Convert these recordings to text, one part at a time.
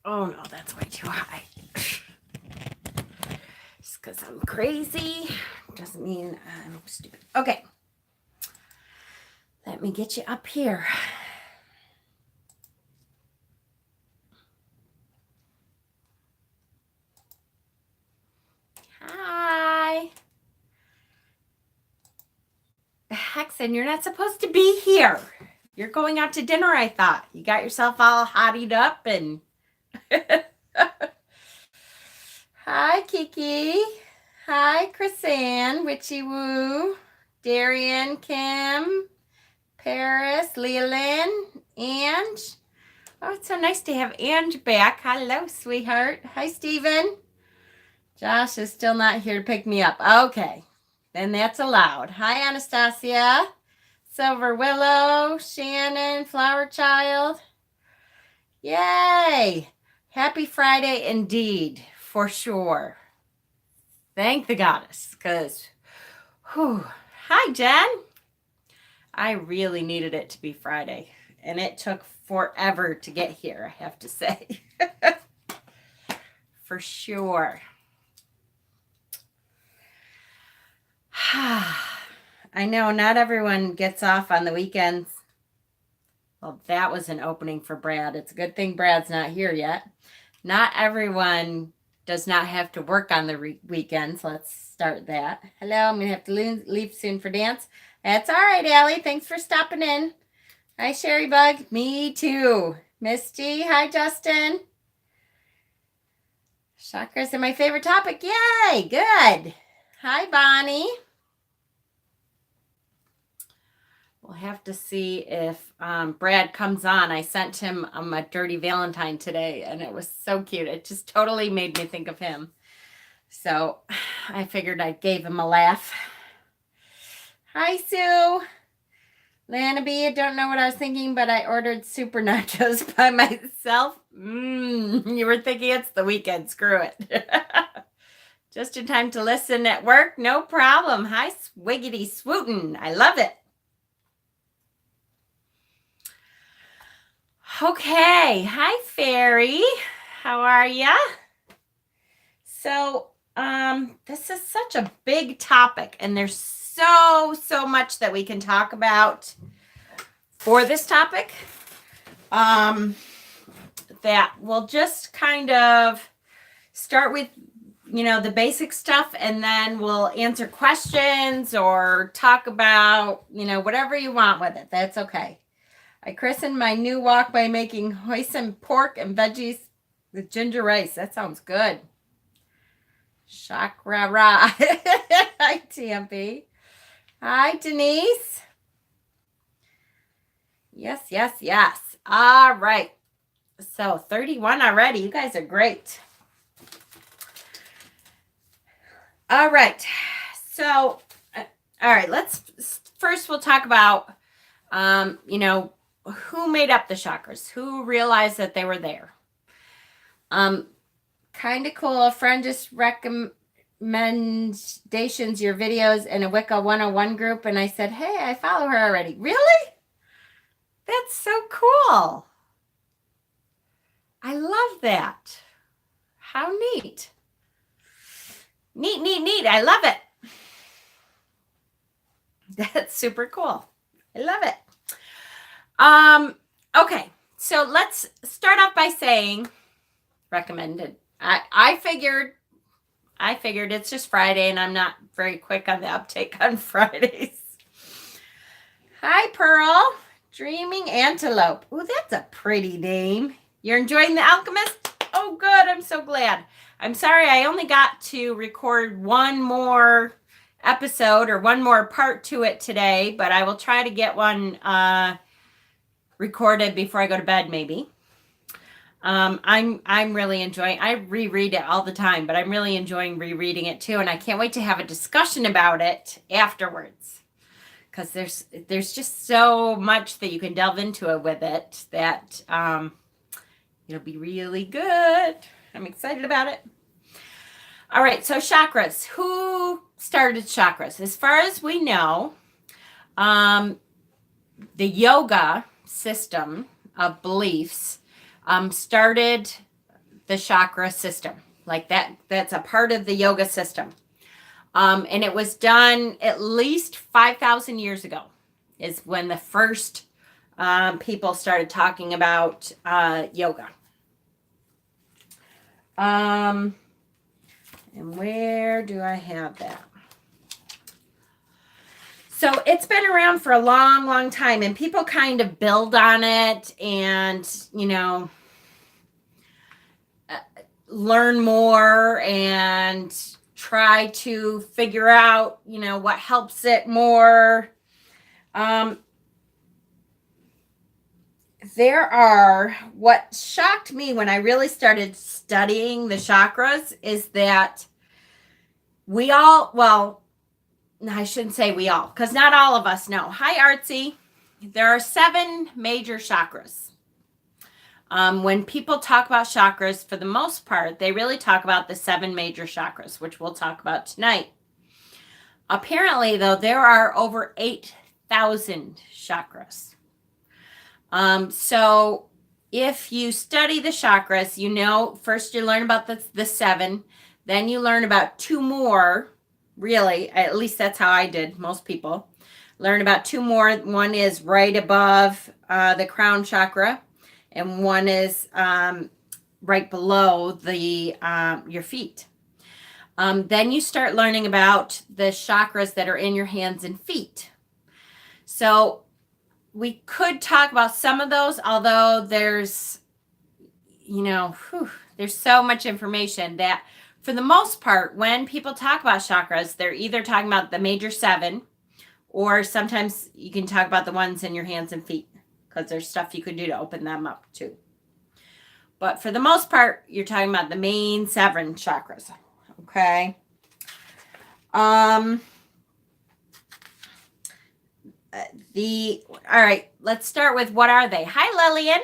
Oh no, that's way too high. Just because I'm crazy doesn't mean I'm stupid. Okay. Let me get you up here. Hi. Hexen, you're not supposed to be here. You're going out to dinner, I thought. You got yourself all hottied up and... Hi, Kiki. Hi, Chrisanne, Witchy Woo, Darian, Kim, Paris, Leland, Ange. Oh, it's so nice to have Ange back. Hello, sweetheart. Hi, Steven. Josh is still not here to pick me up. Okay, then that's allowed. Hi, Anastasia, Silver Willow, Shannon, Flower Child. Yay! Happy Friday indeed, for sure. Thank the goddess, because, hi, Jen. I really needed it to be Friday, and it took forever to get here, I have to say. For sure. I know not everyone gets off on the weekends. Well, that was an opening for Brad. It's a good thing Brad's not here yet. Not everyone does not have to work on the weekends. Let's start that. Hello, I'm going to have to leave soon for dance. That's all right, Allie. Thanks for stopping in. Hi, Sherry Bug. Me too. Misty. Hi, Justin. Chakras are my favorite topic. Yay, good. Hi, Bonnie. We'll have to see if Brad comes on. I sent him a Dirty Valentine today, and it was so cute. It just totally made me think of him. So I figured I gave him a laugh. Hi, Sue. Lana B, I don't know what I was thinking, but I ordered super nachos by myself. You were thinking it's the weekend. Screw it. Just in time to listen at work. No problem. Hi, Swiggity Swootin'. I love it. Okay. Hi, Fairy. How are ya? So, this is such a big topic, and there's so much that we can talk about for this topic. That we'll just kind of start with, the basic stuff, and then we'll answer questions or talk about, whatever you want with it. That's okay. I christened my new walk by making hoisin pork and veggies with ginger rice. That sounds good. Chakra. Hi, TMP. Hi, Denise. Yes. All right. So 31 already. You guys are great. All right. So, all right. We'll talk about, who made up the chakras, who realized that they were there. Kind of cool. A friend just recommendations your videos in a Wicca 101 group, and I said, hey, I follow her already. Really? That's so cool. I love that. How neat. Neat. I love it. That's super cool. I love it. Okay, so let's start off by saying recommended. I figured it's just Friday, and I'm not very quick on the uptake on Fridays. Hi, Pearl. Dreaming Antelope. Oh, that's a pretty name. You're enjoying The Alchemist? Oh, good. I'm so glad. I'm sorry I only got to record one more episode or one more part to it today, but I will try to get one recorded before I go to bed, maybe. I'm really enjoying. I reread it all the time, but I'm really enjoying rereading it too, and I can't wait to have a discussion about it afterwards, because there's just so much that you can delve into it with it that it'll be really good. I'm excited about it. All right, so chakras. Who started chakras? As far as we know, the yoga system of beliefs started the chakra system. Like that's a part of the yoga system. And it was done at least 5,000 years ago is when the first people started talking about yoga. And where do I have that? So it's been around for a long, long time, and people kind of build on it and, learn more and try to figure out, what helps it more. What shocked me when I really started studying the chakras is that I shouldn't say we all, because not all of us know. Hi, Artsy. There are 7 major chakras. When people talk about chakras, for the most part, they really talk about the 7 major chakras, which we'll talk about tonight. Apparently, though, there are over 8,000 chakras. So if you study the chakras, first you learn about the 7, then you learn about 2 more. Really, at least that's how I did. Most people learn about 2 more. One is right above the crown chakra, and one is right below your feet. Then you start learning about the chakras that are in your hands and feet. So we could talk about some of those, although there's so much information that for the most part, when people talk about chakras, they're either talking about the major 7, or sometimes you can talk about the ones in your hands and feet, because there's stuff you could do to open them up too. But for the most part, you're talking about the main 7 chakras. Okay. All right, let's start with what are they? Hi, Lillian.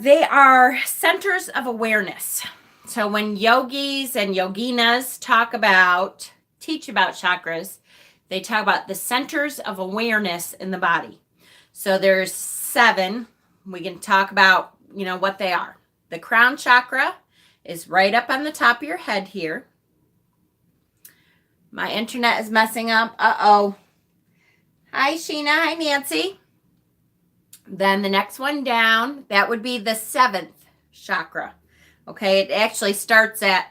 They are centers of awareness. So when yogis and yoginas teach about chakras, they talk about the centers of awareness in the body. So there's 7. We can talk about, what they are. The crown chakra is right up on the top of your head here. My internet is messing up. Uh-oh. Hi, Sheena. Hi, Nancy. Then the next one down, that would be the 7th chakra. Okay, it actually starts at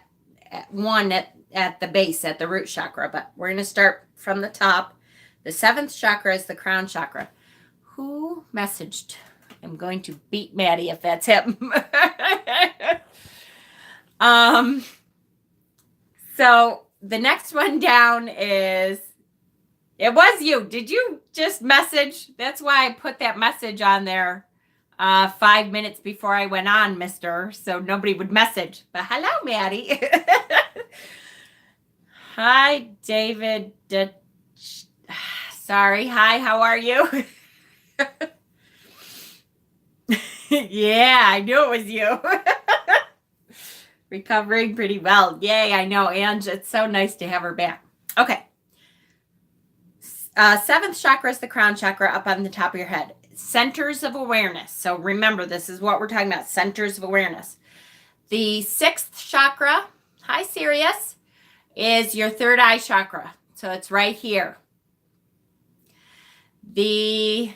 1 at the base, at the root chakra, but we're going to start from the top. The 7th chakra is the crown chakra. Who messaged? I'm going to beat Maddie if that's him. So the next one down is, it was you. Did you just message? That's why I put that message on there 5 minutes before I went on, mister, so nobody would message. But hello, Maddie. Hi, David. Sorry. Hi, how are you? Yeah, I knew it was you. Recovering pretty well. Yay, I know, Ange. It's so nice to have her back. Okay. 7th chakra is the crown chakra up on the top of your head. Centers of awareness. So remember, this is what we're talking about, centers of awareness. The 6th chakra, hi Sirius, is your 3rd eye chakra. So it's right here. It's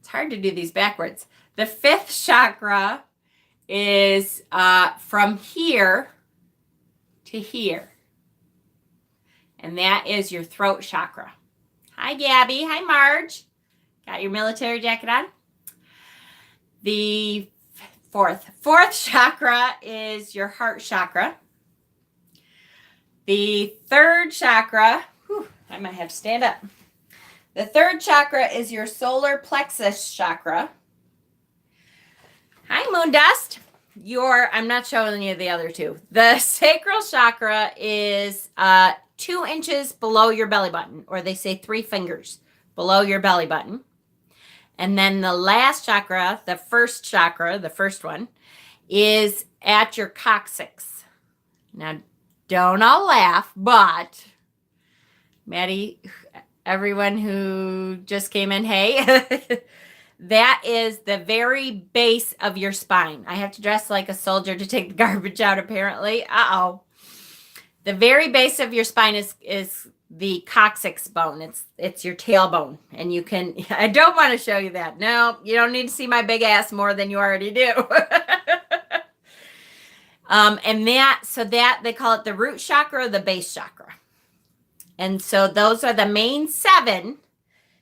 hard to do these backwards. The 5th chakra is from here to here. And that is your throat chakra. Hi, Gabby. Hi, Marge. Got your military jacket on? The fourth chakra is your heart chakra. The 3rd chakra, I might have to stand up. The 3rd chakra is your solar plexus chakra. Hi, Moondust. I'm not showing you the other 2. The sacral chakra is 2 inches below your belly button, or they say 3 fingers below your belly button. And then the last chakra, the 1st chakra, the first one, is at your coccyx. Now, don't all laugh, but Maddie, everyone who just came in, hey, that is the very base of your spine. I have to dress like a soldier to take the garbage out, apparently. Uh-oh. The very base of your spine is the coccyx bone. It's your tailbone. And you can, I don't want to show you that. No, you don't need to see my big ass more than you already do. And that they call it the root chakra or the base chakra. And so those are the main 7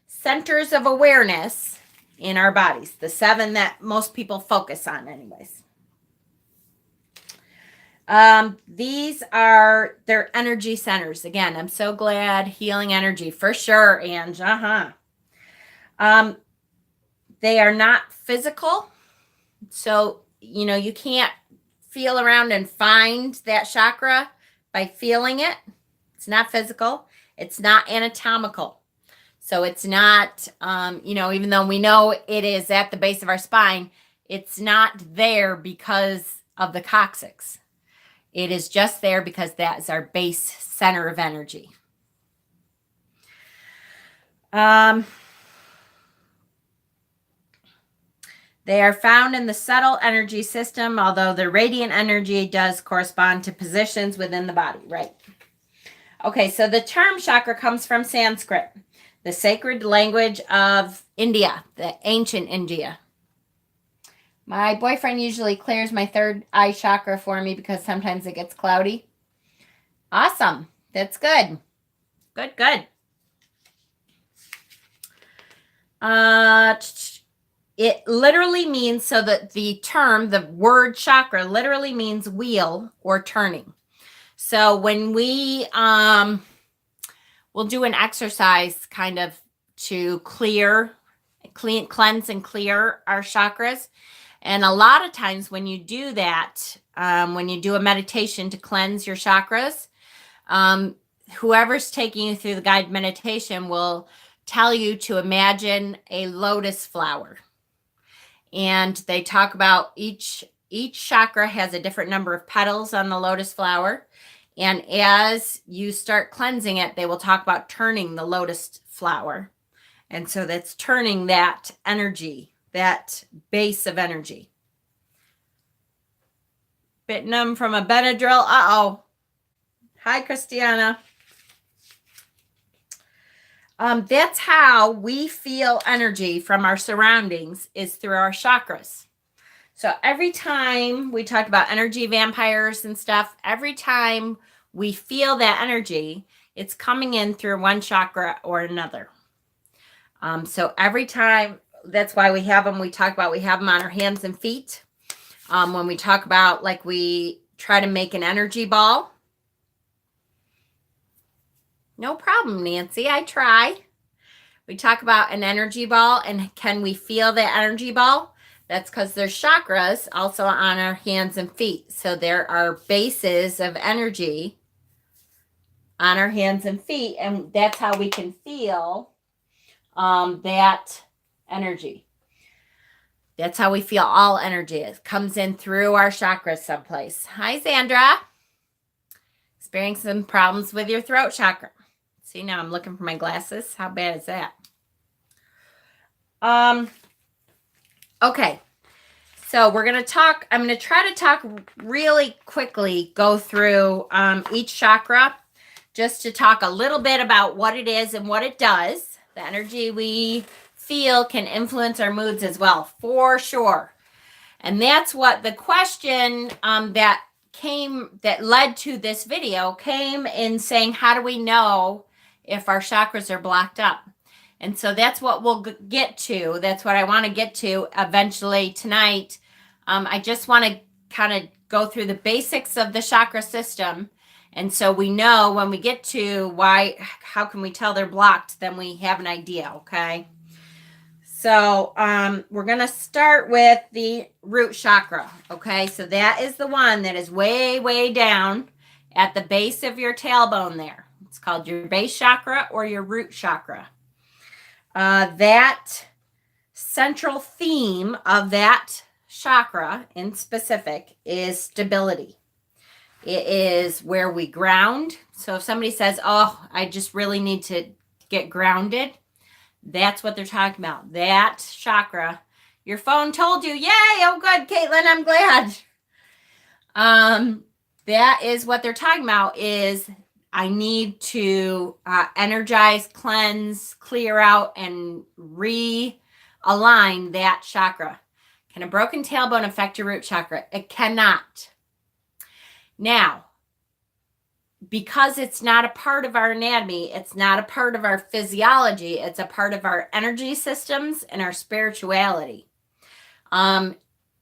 centers of awareness in our bodies. The 7 that most people focus on anyways. These are their energy centers. Again, I'm so glad healing energy for sure, Ange. They are not physical. So, you can't feel around and find that chakra by feeling it. It's not physical. It's not anatomical. So it's not, even though we know it is at the base of our spine, it's not there because of the coccyx. It is just there because that is our base center of energy. They are found in the subtle energy system, although the radiant energy does correspond to positions within the body, right? Okay, so the term chakra comes from Sanskrit, the sacred language of India, the ancient India. My boyfriend usually clears my third eye chakra for me because sometimes it gets cloudy. Awesome. That's good. Good. It literally means, so that the term, the word chakra literally means wheel or turning. So when we'll do an exercise kind of to cleanse and clear our chakras. And a lot of times when you do that, when you do a meditation to cleanse your chakras, whoever's taking you through the guided meditation will tell you to imagine a lotus flower. And they talk about each chakra has a different number of petals on the lotus flower. And as you start cleansing it, they will talk about turning the lotus flower. And so that's turning that energy, that base of energy. Bit numb from a Benadryl. Uh-oh. Hi, Christiana. That's how we feel energy from our surroundings, is through our chakras. So every time we talk about energy vampires and stuff, every time we feel that energy, it's coming in through one chakra or another. So every time, that's why we have them. We have them on our hands and feet. When we talk about, like, we try to make an energy ball. No problem, Nancy. I try. We talk about an energy ball, and can we feel the energy ball? That's because there's chakras also on our hands and feet. So there are bases of energy on our hands and feet, and that's how we can feel that energy. That's how we feel all energy. It comes in through our chakras someplace. Hi, Sandra. Experiencing some problems with your throat chakra. See, now I'm looking for my glasses. How bad is that? Okay. So we're going to talk, I'm going to try to talk really quickly, go through each chakra, just to talk a little bit about what it is and what it does. The energy we feel can influence our moods as well, for sure. And that's what the question that led to this video came in, saying, how do we know if our chakras are blocked up? And so that's what we'll get to. That's what I want to get to eventually tonight. I just want to kind of go through the basics of the chakra system. And so we know when we get to how can we tell they're blocked, then we have an idea, okay? So we're going to start with the root chakra, okay? So that is the one that is way, way down at the base of your tailbone there. It's called your base chakra or your root chakra. That central theme of that chakra in specific is stability. It is where we ground. So if somebody says, oh, I just really need to get grounded, That's what they're talking about. That chakra. Your phone told you, yay, oh good, Caitlin, I'm glad. That is what they're talking about is I need to energize, cleanse, clear out, and realign that chakra. Can a broken tailbone affect your root chakra? It cannot. Now, because it's not a part of our anatomy, it's not a part of our physiology, it's a part of our energy systems and our spirituality.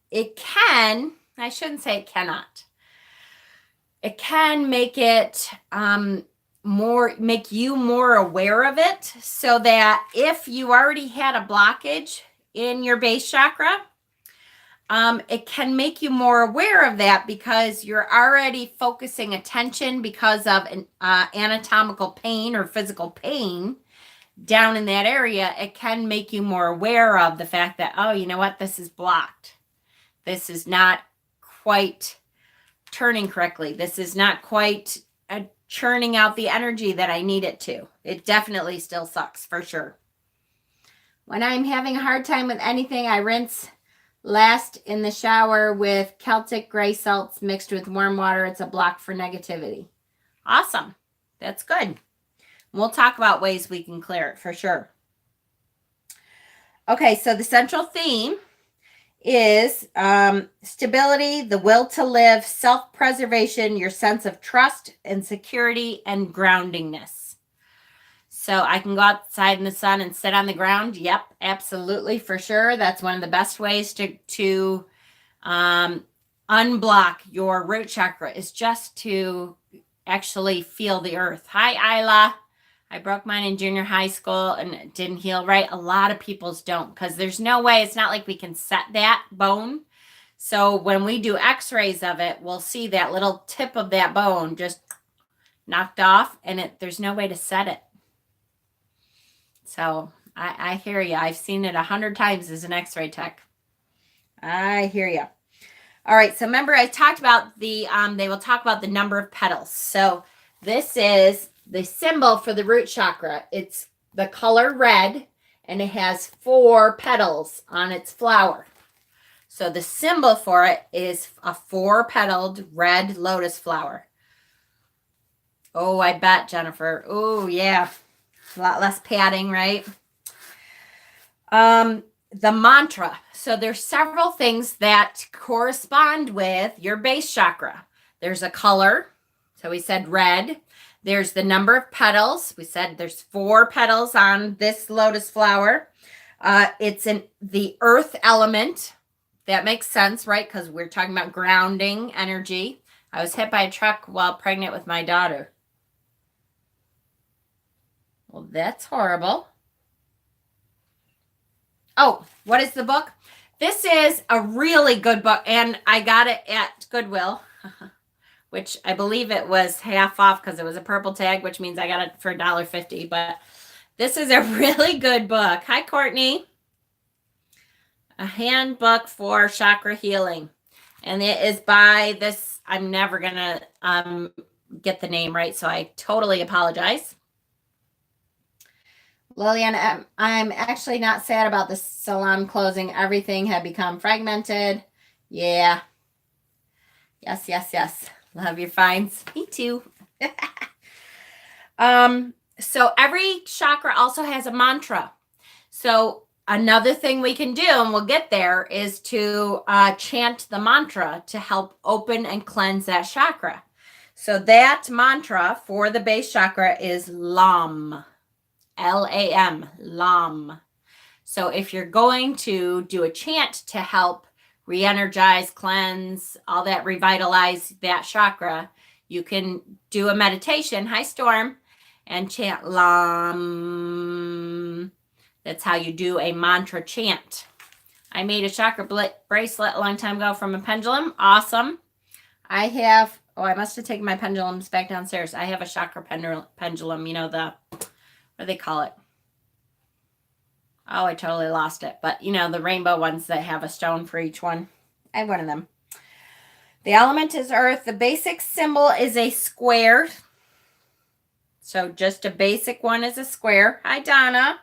It can, I shouldn't say it cannot. It can make it make you more aware of it, so that if you already had a blockage in your base chakra, it can make you more aware of that because you're already focusing attention because of an anatomical pain or physical pain down in that area. It can make you more aware of the fact that, oh, you know what, this is blocked. This is not quite turning correctly. This is not quite churning out the energy that I need it to. It definitely still sucks, for sure. When I'm having a hard time with anything, I rinse last in the shower with Celtic gray salts mixed with warm water. It's a block for negativity. Awesome. That's good. We'll talk about ways we can clear it, for sure. Okay, so the central theme is stability, the will to live, self-preservation, your sense of trust and security, and groundingness. So I can go outside in the sun and sit on the ground. Yep, absolutely, for sure. That's one of the best ways to unblock your root chakra, is just to actually feel the earth. Hi, Isla. I broke mine in junior high school and it didn't heal right. A lot of people's don't, because there's no way. It's not like we can set that bone. So when we do x-rays of it, we'll see that little tip of that bone just knocked off, and there's no way to set it. So I hear you. I've seen it 100 times as an x-ray tech. I hear you. All right. So remember I talked about they will talk about the number of petals. So this is the symbol for the root chakra. It's the color red, and it has 4 petals on its flower. So the symbol for it is a 4-petaled red lotus flower. Oh, I bet, Jennifer. Oh, yeah. A lot less padding, right? The mantra. So there's several things that correspond with your base chakra. There's a color. So we said red. There's the number of petals. We said there's 4 petals on this lotus flower. It's the earth element. That makes sense, right? Because we're talking about grounding energy. I was hit by a truck while pregnant with my daughter. Well, that's horrible. Oh, what is the book? This is a really good book, and I got it at Goodwill, which I believe it was half off because it was a purple tag, which means I got it for $1.50. But this is a really good book. Hi, Courtney. A handbook for chakra healing. And it is by this, I'm never going to get the name right, so I totally apologize. Lillian, I'm actually not sad about the salon closing. Everything had become fragmented. Yeah. Yes. Love your finds. Me too. So every chakra also has a mantra. So another thing we can do, and we'll get there, is to chant the mantra to help open and cleanse that chakra. So that mantra for the base chakra is LAM. LAM, LAM. So if you're going to do a chant to help re-energize, cleanse, all that, revitalize that chakra, you can do a meditation, hi Storm, and chant LAM. That's how you do a mantra chant. I made a chakra bracelet a long time ago from a pendulum. Awesome. I have, I must have taken my pendulums back downstairs. I have a chakra pendulum, you know, what do they call it? Oh, I totally lost it. But, you know, the rainbow ones that have a stone for each one. I have one of them. The element is earth. The basic symbol is a square. So just a basic one is a square. Hi, Donna.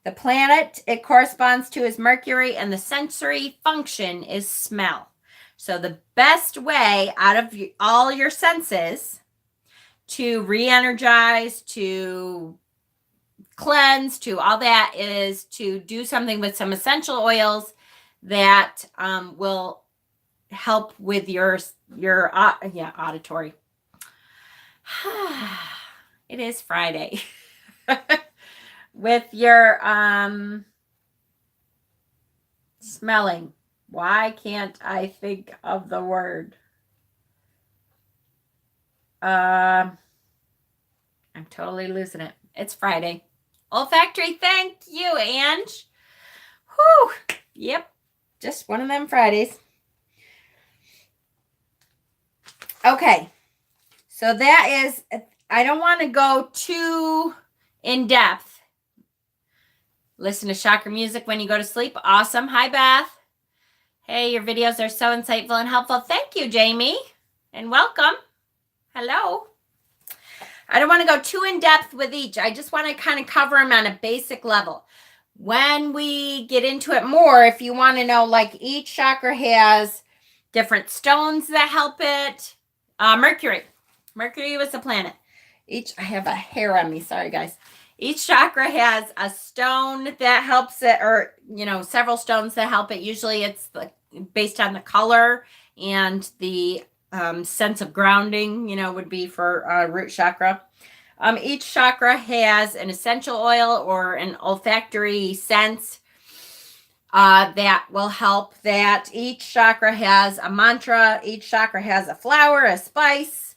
The planet it corresponds to is Mercury, and the sensory function is smell. So the best way out of all your senses to re-energize, to cleanse, to all that is to do something with some essential oils that will help with your auditory. It is Friday. With your smelling. Why can't I think of the word? I'm totally losing it. It's Friday. Olfactory, thank you, Ange. Whew. Yep. Just one of them Fridays. Okay. So that is, I don't want to go too in depth. Listen to chakra music when you go to sleep. Awesome. Hi, Beth. Hey, your videos are so insightful and helpful. Thank you, Jamie. And welcome. Hello. I don't want to go too in depth with each. I just want to kind of cover them on a basic level. When we get into it more, if you want to know, like each chakra has different stones that help it. Mercury was the planet. I have a hair on me. Sorry, guys. Each chakra has a stone that helps it, or, several stones that help it. Usually it's based on the color and the sense of grounding, would be for root chakra. Each chakra has an essential oil or an olfactory sense that will help that. Each chakra has a mantra. Each chakra has a flower, a spice,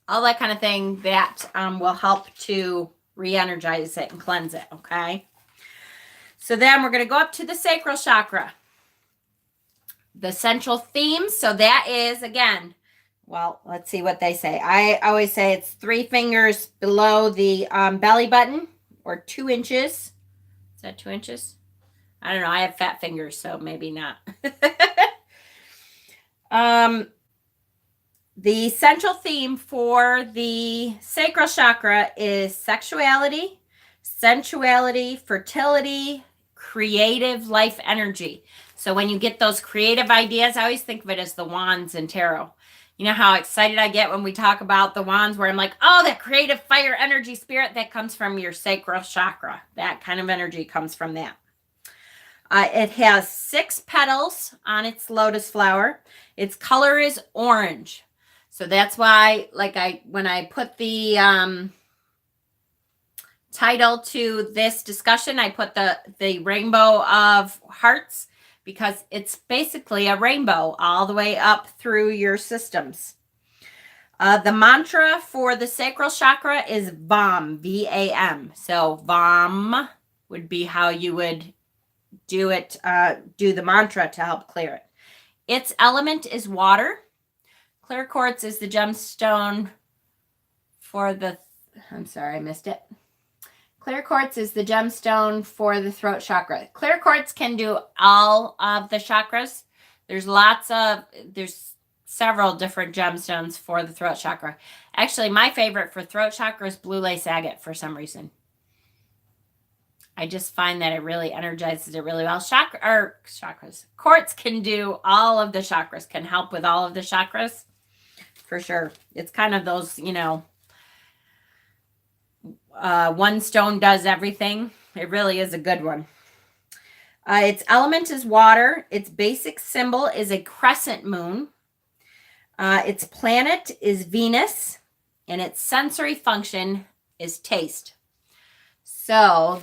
all that kind of thing that will help to re-energize it and cleanse it, okay? So then we're going to go up to the sacral chakra. The central theme, so that is, again, well, let's see what they say. I always say it's 3 fingers below the belly button, or 2 inches. Is that 2 inches? I don't know. I have fat fingers, so maybe not. The central theme for the sacral chakra is sexuality, sensuality, fertility, creative life energy. So when you get those creative ideas, I always think of it as the wands in tarot. You know how excited I get when we talk about the wands, where I'm like, oh, that creative fire energy spirit, that comes from your sacral chakra. That kind of energy comes from that. It has 6 petals on its lotus flower. Its color is orange. So that's why, when I put the title to this discussion, I put the rainbow of hearts, because it's basically a rainbow all the way up through your systems. The mantra for the sacral chakra is VAM, V-A-M. So VAM would be how you would do it, do the mantra to help clear it. Its element is water. Clear quartz is the gemstone for the, I'm sorry, I missed it. Clear quartz is the gemstone for the throat chakra. Clear quartz can do all of the chakras. There's several different gemstones for the throat chakra. Actually, my favorite for throat chakra is blue lace agate for some reason. I just find that it really energizes it really well. Chakras. Quartz can do all of the chakras, can help with all of the chakras. For sure. It's kind of those, one stone does everything. It really is a good one. Its element is water. Its basic symbol is a crescent moon. Its planet is Venus. And its sensory function is taste. So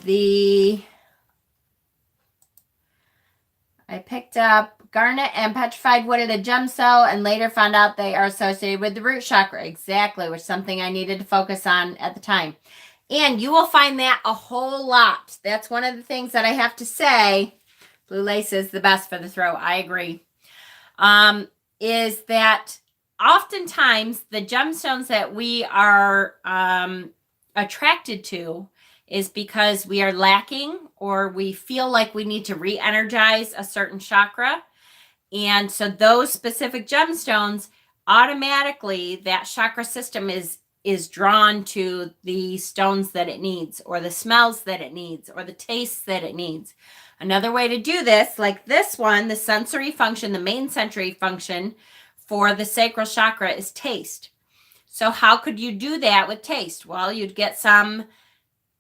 I picked up garnet and petrified wood at a gem cell, and later found out they are associated with the root chakra. Exactly, which is something I needed to focus on at the time. And you will find that a whole lot. That's one of the things that I have to say. Blue lace is the best for the throat. I agree. Is that oftentimes the gemstones that we are attracted to is because we are lacking, or we feel like we need to re-energize a certain chakra. And so those specific gemstones, automatically that chakra system is is drawn to the stones that it needs, or the smells that it needs, or the tastes that it needs. Another way to do this, like this one, the sensory function, the main sensory function for the sacral chakra is taste. So how could you do that with taste? Well, you'd get some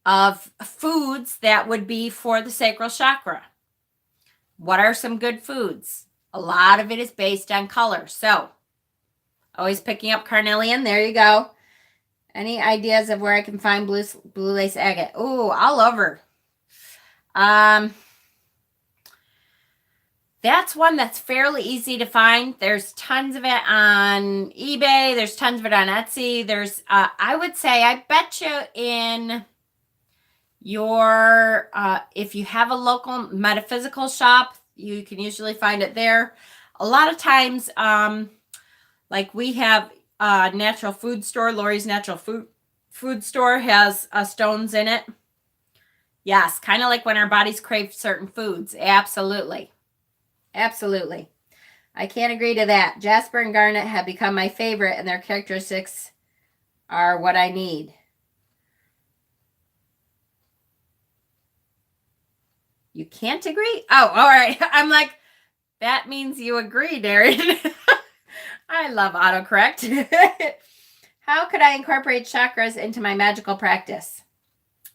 of foods that would be for the sacral chakra. What are some good foods? A lot of it is based on color. So, always picking up carnelian. There you go. Any ideas of where I can find blue lace agate? Ooh, all over. That's one that's fairly easy to find. There's tons of it on eBay. There's tons of it on Etsy. There's, I would say, I bet you in your, if you have a local metaphysical shop, you can usually find it there. A lot of times, like we have a natural food store, Lori's Natural Food Store has stones in it. Yes, kind of like when our bodies crave certain foods. Absolutely. Absolutely. I can't agree to that. Jasper and garnet have become my favorite, and their characteristics are what I need. You can't agree? Oh, all right. I'm like, that means you agree, Darren. I love autocorrect. How could I incorporate chakras into my magical practice?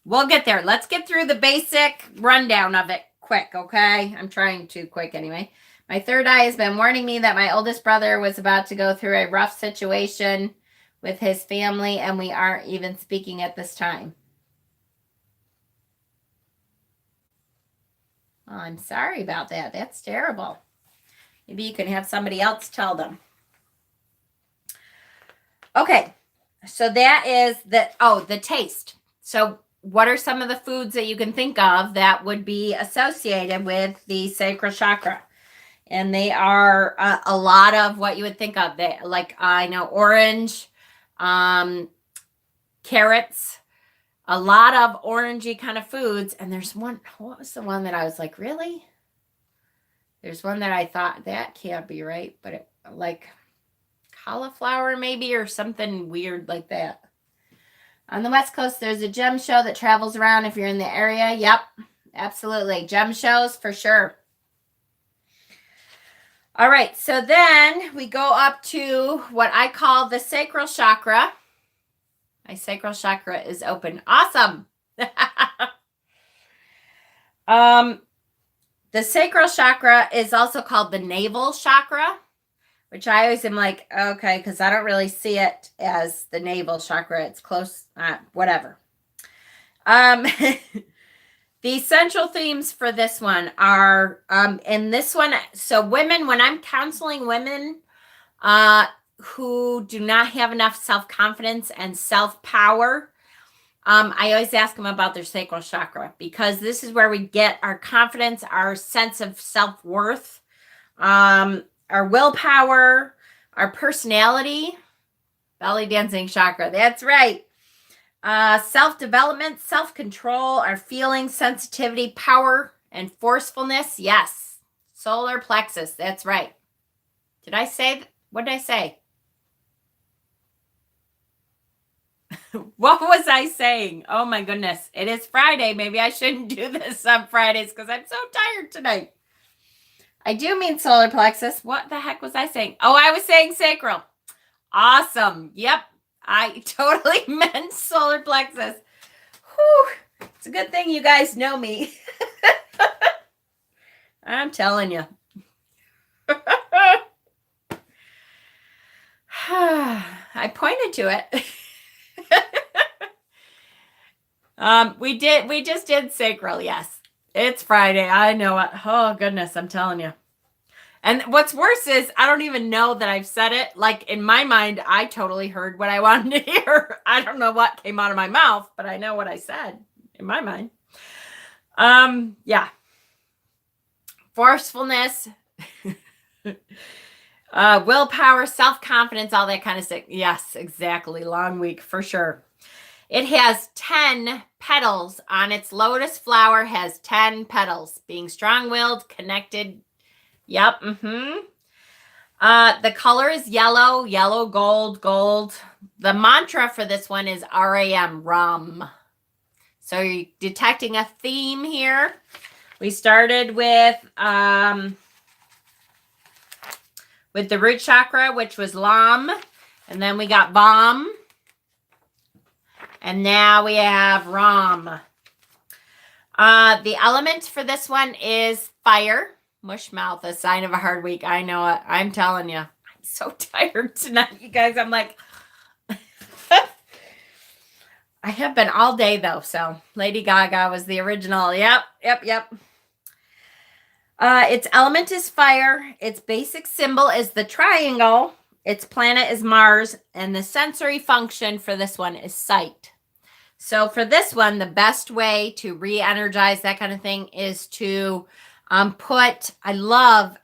We'll get there. Let's get through the basic rundown of it quick, okay? I'm trying to quick anyway. My third eye has been warning me that my oldest brother was about to go through a rough situation with his family, and we aren't even speaking at this time. Oh, I'm sorry about that. That's terrible. Maybe you can have somebody else tell them. Okay, so that is the taste. So what are some of the foods that you can think of that would be associated with the sacral chakra? And they are a lot of what you would think of. They, like, I know orange, carrots, a lot of orangey kind of foods. And there's one, what was the one that I was like, really? There's one that I thought, that can't be right. But it, like cauliflower maybe, or something weird like that. On the West Coast, there's a gem show that travels around if you're in the area. Yep, absolutely. Gem shows for sure. All right, so then we go up to what I call the sacral chakra. My sacral chakra is open. Awesome. The sacral chakra is also called the navel chakra, which I always am like, okay, because I don't really see it as the navel chakra. It's close, whatever. The central themes for this one are, in this one, so women, when I'm counseling women who do not have enough self-confidence and self-power, I always ask them about their sacral chakra, because this is where we get our confidence, our sense of self-worth, our willpower, our personality. Belly dancing chakra, that's right. Self-development, self-control, our feelings, sensitivity, power, and forcefulness. Yes. Solar plexus, that's right. Did I say, what did I say? What was I saying? Oh my goodness. It is Friday. Maybe I shouldn't do this on Fridays because I'm so tired tonight. I do mean solar plexus. What the heck was I saying? Oh, I was saying sacral. Awesome. Yep. I totally meant solar plexus. Whew. It's a good thing you guys know me. I'm telling you. I pointed to it. We just did sacral. Yes. It's Friday. I know it. Oh goodness. I'm telling you. And what's worse is I don't even know that I've said it. Like, in my mind, I totally heard what I wanted to hear. I don't know what came out of my mouth, but I know what I said in my mind. Yeah. Forcefulness, willpower, self-confidence, all that kind of stuff. Yes, exactly. Long week for sure. It has 10 petals on its lotus flower, has 10 petals. Being strong-willed, connected. Yep. The color is yellow, yellow, gold, gold. The mantra for this one is RAM, rum. So you're detecting a theme here. We started with the root chakra, which was lam, and then we got bomb, and now we have ram. The element for this one is fire. Mush mouth, a sign of a hard week. I know it. I'm telling you. I'm so tired tonight, you guys. I'm like, I have been all day though. So Lady Gaga was the original. Yep. Its element is fire. Its basic symbol is the triangle. Its planet is Mars. And the sensory function for this one is sight. So for this one, the best way to re-energize that kind of thing is to I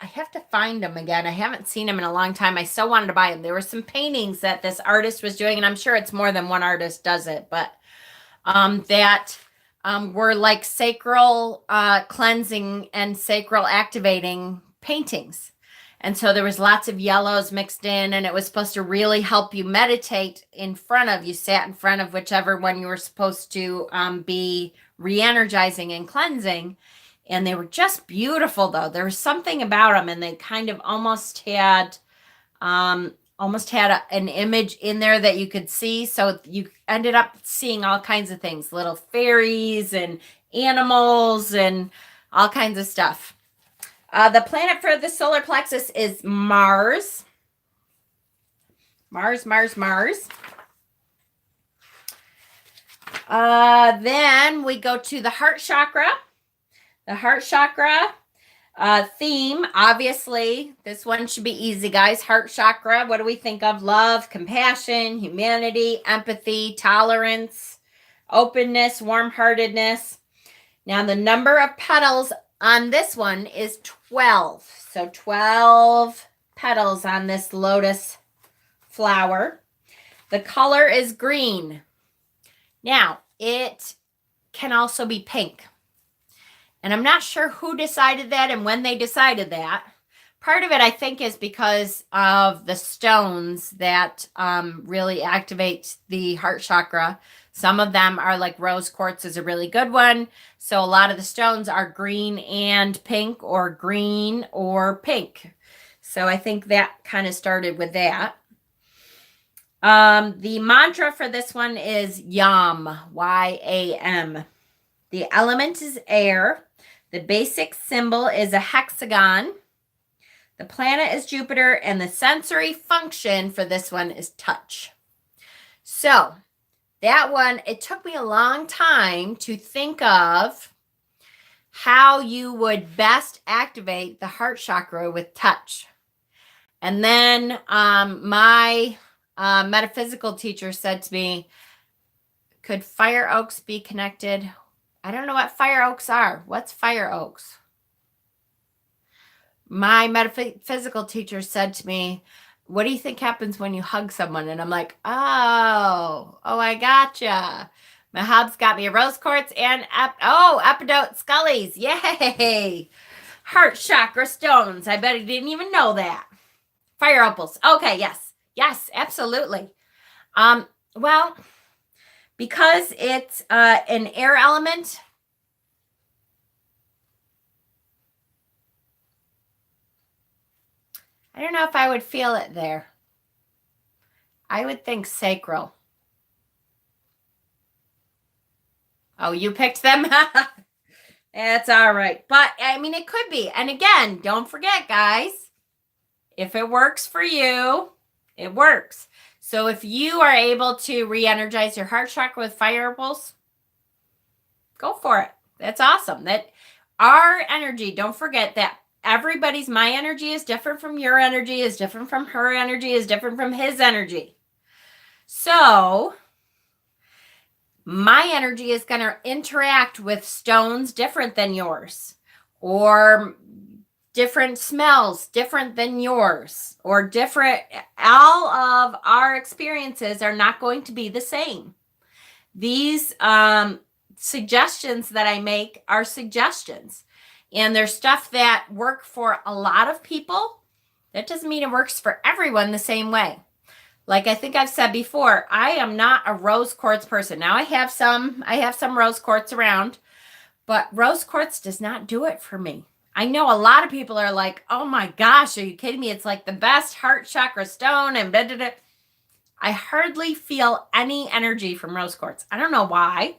have to find them again. I haven't seen them in a long time. I still wanted to buy them. There were some paintings that this artist was doing, and I'm sure it's more than one artist does it, but that were like sacral cleansing and sacral activating paintings. And so there was lots of yellows mixed in, and it was supposed to really help you meditate in front of, you sat in front of whichever one you were supposed to be re-energizing and cleansing. And they were just beautiful, though. There was something about them, and they kind of almost had an image in there that you could see. So you ended up seeing all kinds of things, little fairies and animals and all kinds of stuff. The planet for the solar plexus is Mars. Mars. Then we go to the heart chakra. The heart chakra theme, obviously, this one should be easy, guys. Heart chakra, what do we think of? Love, compassion, humanity, empathy, tolerance, openness, warm-heartedness. Now, the number of petals on this one is 12. So 12 petals on this lotus flower. The color is green. Now, it can also be pink. And I'm not sure who decided that and when they decided that. Part of it, I think, is because of the stones that really activate the heart chakra. Some of them are like rose quartz is a really good one. So a lot of the stones are green and pink, or green or pink. So I think that kind of started with that. The mantra for this one is YAM, Y-A-M. The element is air. The basic symbol is a hexagon. The planet is Jupiter, and the sensory function for this one is touch. So that one, it took me a long time to think of how you would best activate the heart chakra with touch. And then my metaphysical teacher said to me, could fire oaks be connected? I don't know what fire oaks are. What's fire oaks? My metaphysical teacher said to me, what do you think happens when you hug someone? And I'm like, oh, I gotcha. My hub's got me a rose quartz and epidote scullies. Yay. Heart chakra stones. I bet I didn't even know that. Fire opals. Okay, yes, absolutely. Well, because it's an air element, I don't know if I would feel it there. I would think sacral. Oh, you picked them? That's all right. But, I mean, it could be. And again, don't forget, guys, if it works for you, it works. So if you are able to re-energize your heart chakra with fire opals, go for it. That's awesome. That our energy, don't forget that my energy is different from your energy, is different from her energy, is different from his energy. So my energy is going to interact with stones different than yours, or different smells different than yours, or different. All of our experiences are not going to be the same. These suggestions that I make are suggestions, and they're stuff that work for a lot of people, That doesn't mean it works for everyone the same way. Like I think I've said before, I am not a rose quartz person. Now I have some rose quartz around, but rose quartz does not do it for me. I know a lot of people are like, oh my gosh, are you kidding me? It's like the best heart chakra stone and blah, blah, blah. I hardly feel any energy from rose quartz. I don't know why.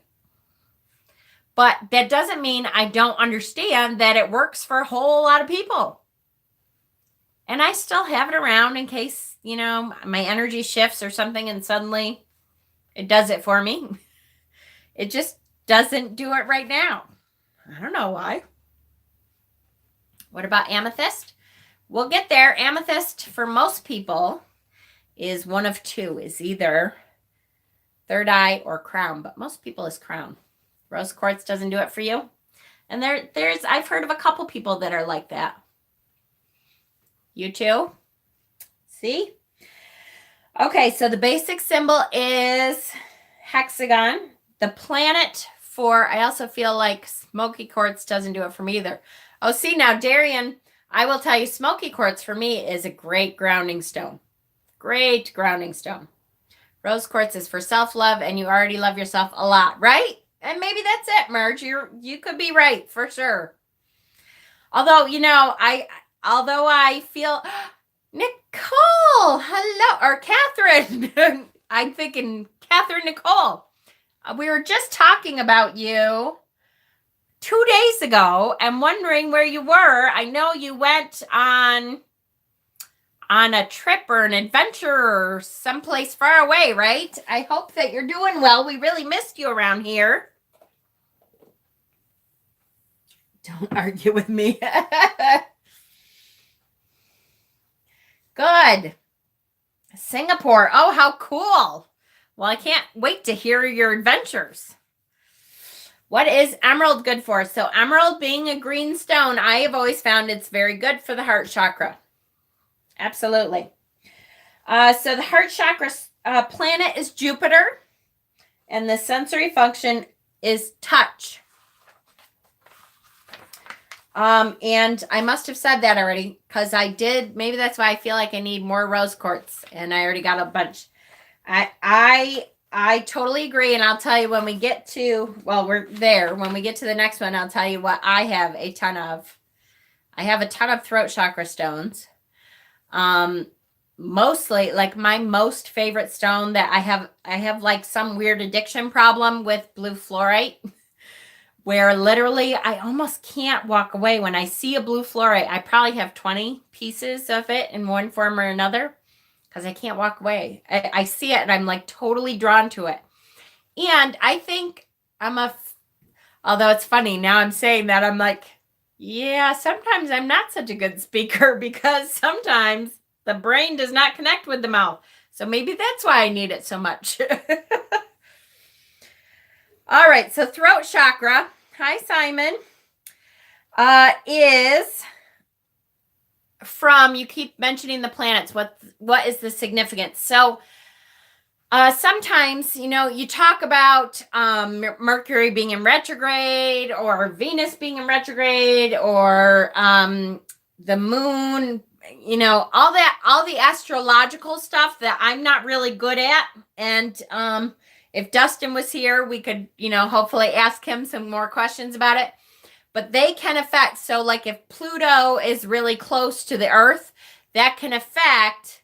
But that doesn't mean I don't understand that it works for a whole lot of people. And I still have it around in case, you know, my energy shifts or something and suddenly it does it for me. It just doesn't do it right now. I don't know why. What about amethyst? We'll get there. Amethyst for most people is one of two, is either third eye or crown, but most people is crown. Rose quartz doesn't do it for you. And there's I've heard of a couple people that are like that. You too? See? Okay, so the basic symbol is hexagon. The planet for, I also feel like smoky quartz doesn't do it for me either. Oh, see now, Darian, I will tell you, smoky quartz for me is a great grounding stone. Great grounding stone. Rose quartz is for self-love, and you already love yourself a lot, right? And maybe that's it, Merge. You could be right, for sure. Although, you know, although I feel, Nicole, hello, or Catherine. I'm thinking Catherine Nicole. We were just talking about you 2 days ago and wondering where you were. I know you went on a trip or an adventure or someplace far away, right? I hope that you're doing well. We really missed you around here. Don't argue with me. Good. Singapore. Oh, how cool. Well, I can't wait to hear your adventures. What is emerald good for? So emerald being a green stone, I have always found it's very good for the heart chakra. Absolutely. So the heart chakra planet is Jupiter, and the sensory function is touch. And I must have said that already because I did. Maybe that's why I feel like I need more rose quartz, and I already got a bunch. I totally agree, and I'll tell you when we get to, well, we're there. When we get to the next one, I'll tell you what I have a ton of. I have a ton of throat chakra stones. Mostly, like my most favorite stone that I have like some weird addiction problem with blue fluorite. Where literally I almost can't walk away. When I see a blue fluorite, I probably have 20 pieces of it in one form or another because I can't walk away. I see it and I'm like totally drawn to it. And I think although it's funny, now I'm saying that I'm like, yeah, sometimes I'm not such a good speaker because sometimes the brain does not connect with the mouth. So maybe that's why I need it so much. All right, so throat chakra, hi Simon, is from, you keep mentioning the planets, what is the significance? So sometimes, you know, you talk about Mercury being in retrograde or Venus being in retrograde or the moon, you know, all the astrological stuff that I'm not really good at. And if Dustin was here, we could, you know, hopefully ask him some more questions about it. But they can affect, so like if Pluto is really close to the Earth, that can affect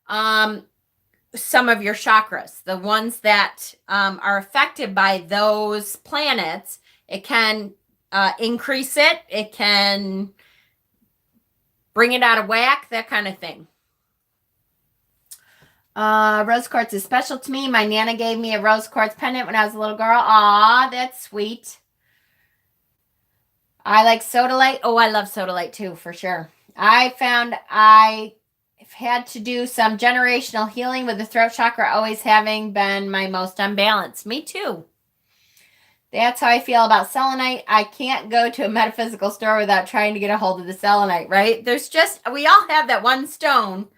some of your chakras. The ones that are affected by those planets, it can increase it. It can bring it out of whack, that kind of thing. Rose quartz is special to me. My Nana gave me a rose quartz pendant when I was a little girl. Aw, that's sweet. I like sodalite. Oh, I love sodalite too, for sure. I found I've had to do some generational healing with the throat chakra always having been my most unbalanced. Me too. That's how I feel about selenite. I can't go to a metaphysical store without trying to get a hold of the selenite, right? We all have that one stone.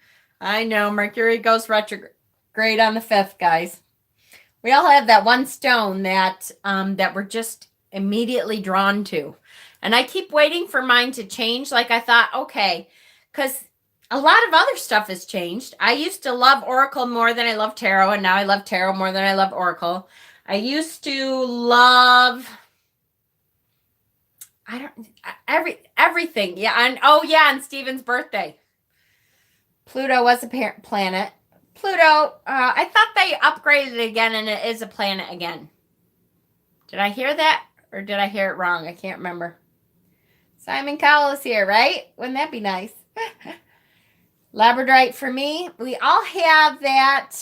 I know, Mercury goes retrograde on the 5th, guys. We all have that one stone that we're just immediately drawn to. And I keep waiting for mine to change. Like I thought, okay, because a lot of other stuff has changed. I used to love Oracle more than I love Tarot, and now I love Tarot more than I love Oracle. I used to love everything. Yeah, and oh yeah, on Steven's birthday. Pluto was a planet. Pluto, I thought they upgraded it again and it is a planet again. Did I hear that or did I hear it wrong? I can't remember. Simon Cowell is here, right? Wouldn't that be nice? Labradorite for me. We all have that.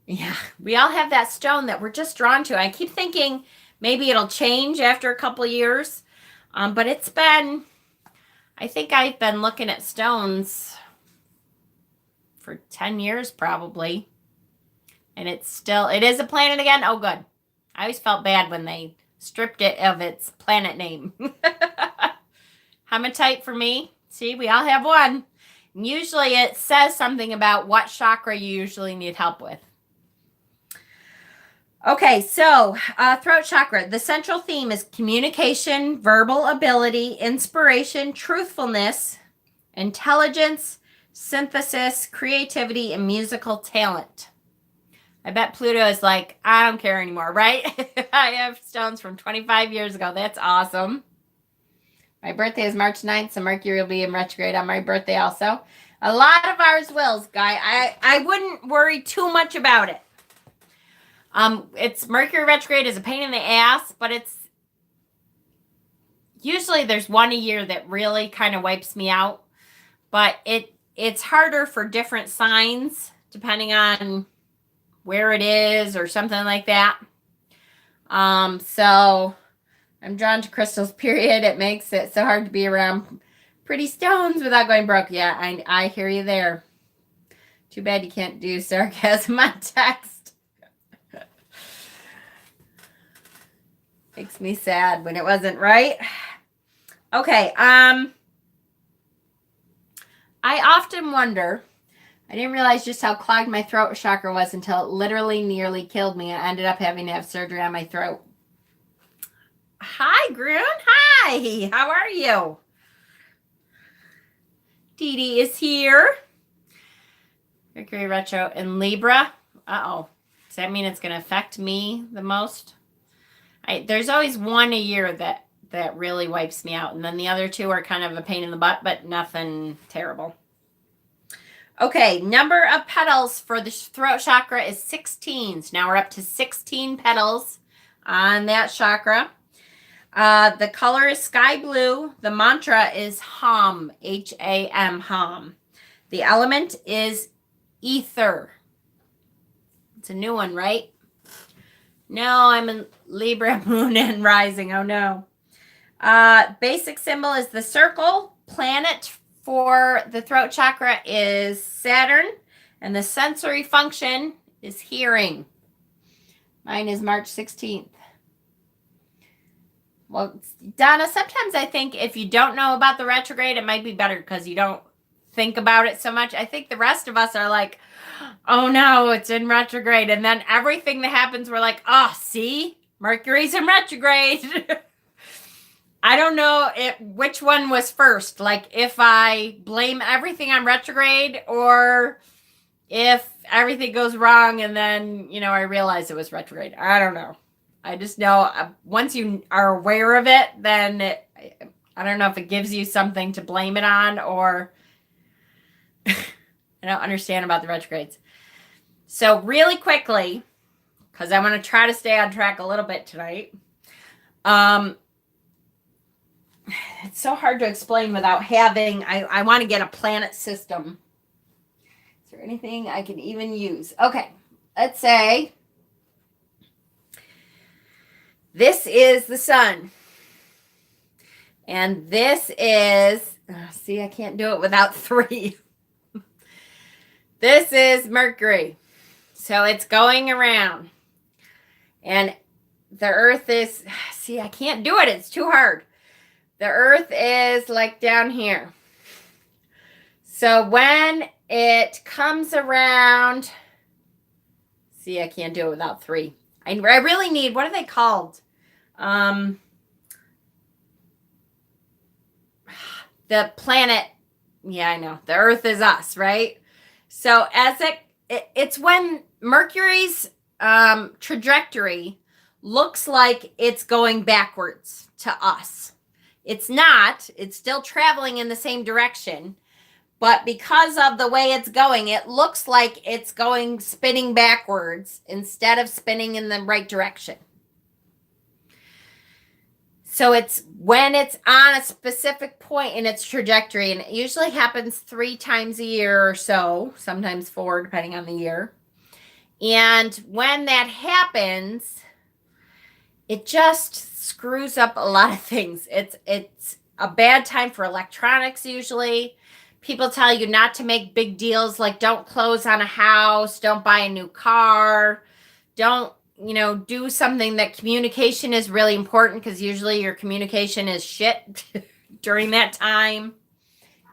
Yeah, we all have that stone that we're just drawn to. I keep thinking maybe it'll change after a couple of years. But it's been, I think I've been looking at stones for 10 years probably. And it is a planet again. Oh, good. I always felt bad when they stripped it of its planet name. Hematite for me. See, we all have one. And usually it says something about what chakra you usually need help with. Okay, so throat chakra. The central theme is communication, verbal ability, inspiration, truthfulness, intelligence, synthesis, creativity, and musical talent. I bet Pluto is like, I don't care anymore, right? I have stones from 25 years ago. That's awesome. My birthday is March 9th, so Mercury will be in retrograde on my birthday also. A lot of ours will, Guy. I wouldn't worry too much about it. It's Mercury retrograde is a pain in the ass, but it's usually there's one a year that really kind of wipes me out. But it's harder for different signs depending on where it is or something like that. So I'm drawn to crystals, period. It makes it so hard to be around pretty stones without going broke. Yeah, I hear you there. Too bad you can't do sarcasm on text. Makes me sad when it wasn't right. Okay, I often wonder, I didn't realize just how clogged my throat chakra was until it literally nearly killed me. I ended up having to have surgery on my throat. Hi, Grun. Hi. How are you? Dee Dee is here. Mercury retro in Libra. Uh-oh. Does that mean it's going to affect me the most? There's always one a year that really wipes me out. And then the other two are kind of a pain in the butt, but nothing terrible. Okay, number of petals for the throat chakra is 16. So now we're up to 16 petals on that chakra. The color is sky blue. The mantra is Hum, H-A-M, Hum. The element is ether. It's a new one, right? No, I'm in Libra, moon, and rising. Oh, no. Basic symbol is the circle. Planet for the throat chakra is Saturn. And the sensory function is hearing. Mine is March 16th. Well, Donna, sometimes I think if you don't know about the retrograde, it might be better because you don't think about it so much. I think the rest of us are like, oh no, it's in retrograde. And then everything that happens, we're like, oh, see, Mercury's in retrograde. I don't know which one was first. Like if I blame everything on retrograde or if everything goes wrong and then, I realize it was retrograde. I don't know. I just know once you are aware of it, then I don't know if it gives you something to blame it on or I don't understand about the retrogrades. So really quickly, because I want to try to stay on track a little bit tonight. It's so hard to explain without having, I want to get a planet system. Is there anything I can even use? Okay, let's say this is the sun. And this is, see, I can't do it without 3. This is Mercury. So it's going around. And the earth is, see, I can't do it. It's too hard. The earth is like down here. So when it comes around, see, I can't do it without 3. I really need, what are they called? the planet, yeah, I know, the Earth is us, right? So as it's when Mercury's trajectory looks like it's going backwards to us. It's not. It's still traveling in the same direction. But because of the way it's going, it looks like it's going spinning backwards instead of spinning in the right direction. So it's when it's on a specific point in its trajectory, and it usually happens 3 times a year or so, sometimes 4, depending on the year. And when that happens, it just screws up a lot of things. It's a bad time for electronics usually. People tell you not to make big deals, like don't close on a house, don't buy a new car, don't, do something that communication is really important, because usually your communication is shit during that time.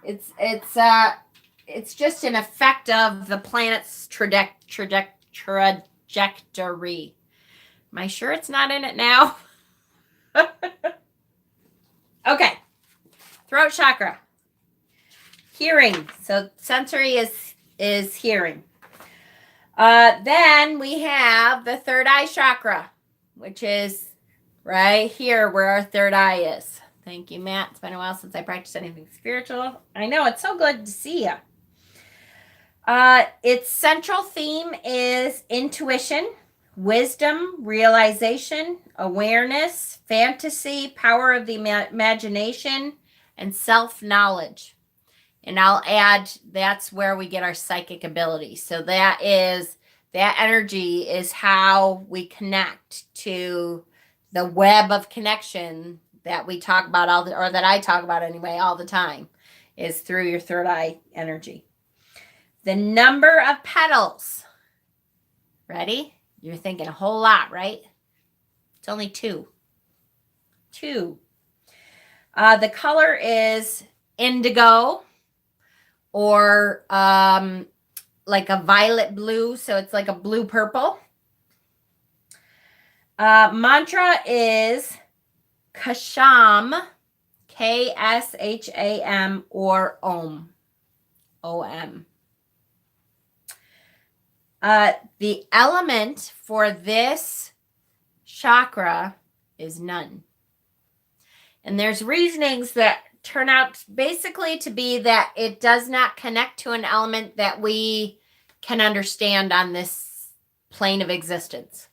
It's just an effect of the planet's trajectory. Am I sure it's not in it now? Okay. Throat chakra. Hearing. So sensory is hearing. Then we have the third eye chakra, which is right here where our third eye is. Thank you, Matt. It's been a while since I practiced anything spiritual. I know, it's so good to see you. Its central theme is intuition, wisdom, realization, awareness, fantasy, power of the imagination, and self-knowledge. And I'll add, that's where we get our psychic ability. So that energy is how we connect to the web of connection that we talk about or that I talk about anyway all the time, is through your third eye energy. The number of petals. Ready? You're thinking a whole lot, right? It's only 2. 2. The color is indigo, or like a violet blue, so it's like a blue purple. Mantra is Kasham, Ksham, or Om, O-M. The element for this chakra is none. And there's reasonings that turn out basically to be that it does not connect to an element that we can understand on this plane of existence.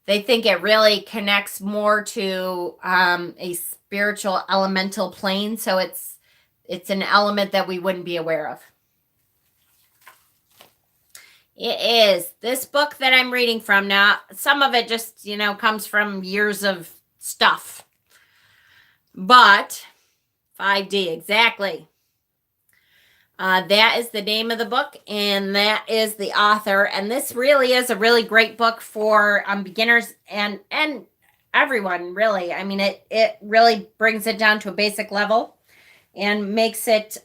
They think it really connects more to a spiritual elemental plane, so it's an element that we wouldn't be aware of. It is. This book that I'm reading from now, some of it just, comes from years of stuff. But 5D, exactly. That is the name of the book, and that is the author. And this really is a really great book for beginners and everyone, really. I mean, it really brings it down to a basic level and makes it,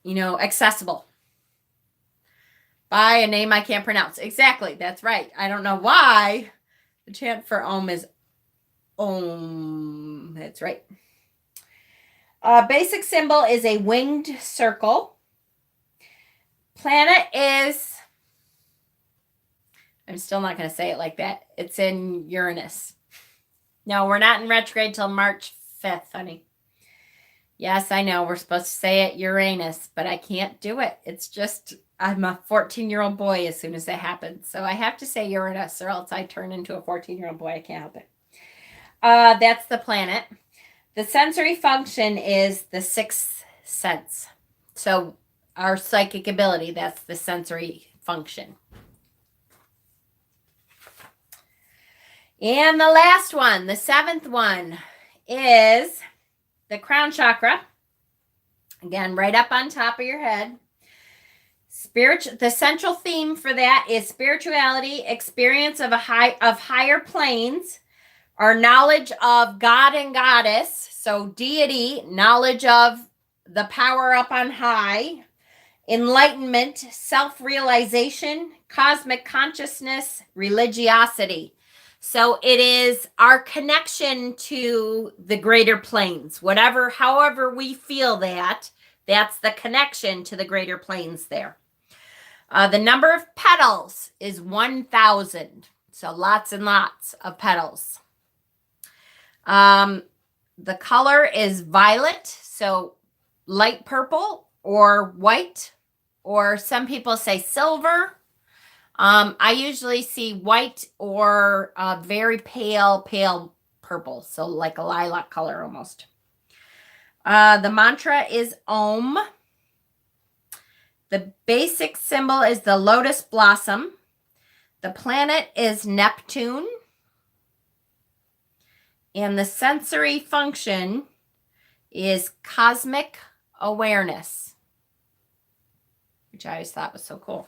accessible by a name I can't pronounce. Exactly, that's right. I don't know why the chant for Om is Om. That's right. Basic symbol is a winged circle. Planet is, I'm still not going to say it like that. It's in Uranus. No, we're not in retrograde till March 5th, honey. Yes, I know we're supposed to say it Uranus, but I can't do it. It's just, I'm a 14-year-old boy as soon as that happens. So I have to say Uranus, or else I turn into a 14-year-old boy. I can't help it. That's the planet. The sensory function is the sixth sense. So our psychic ability, that's the sensory function. And the last one, the seventh one, is the crown chakra. Again, right up on top of your head. The central theme for that is spirituality, experience of higher planes, our knowledge of God and Goddess, so deity, knowledge of the power up on high, enlightenment, self-realization, cosmic consciousness, religiosity. So it is our connection to the greater planes, however we feel that's the connection to the greater planes there. The number of petals is 1,000. So lots and lots of petals. The color is violet, so light purple or white, or some people say silver. I usually see white or very pale purple, so like a lilac color almost. The mantra is Om. The basic symbol is the lotus blossom. The planet is Neptune. And the sensory function is cosmic awareness, which I always thought was so cool.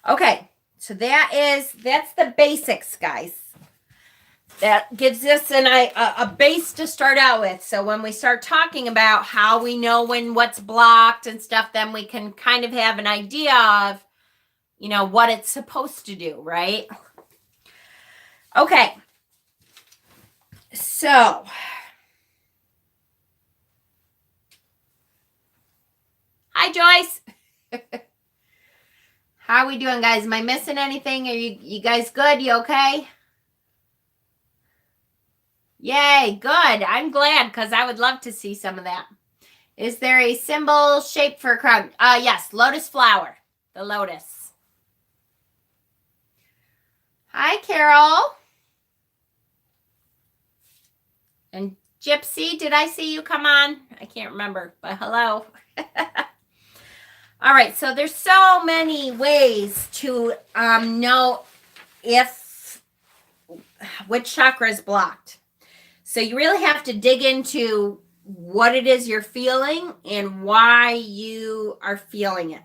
Okay, so that's the basics, guys. That gives us a base to start out with. So when we start talking about how we know when what's blocked and stuff, then we can kind of have an idea of, what it's supposed to do, right? Okay. So, hi, Joyce. How are we doing, guys? Am I missing anything? Are you guys good? You okay? Yay, good. I'm glad because I would love to see some of that. Is there a symbol shape for a crown? Yes, lotus flower. The lotus. Hi, Carol. And Gypsy, did I see you come on? I can't remember, but hello. All right, so there's so many ways to know which chakra is blocked. So you really have to dig into what it is you're feeling and why you are feeling it.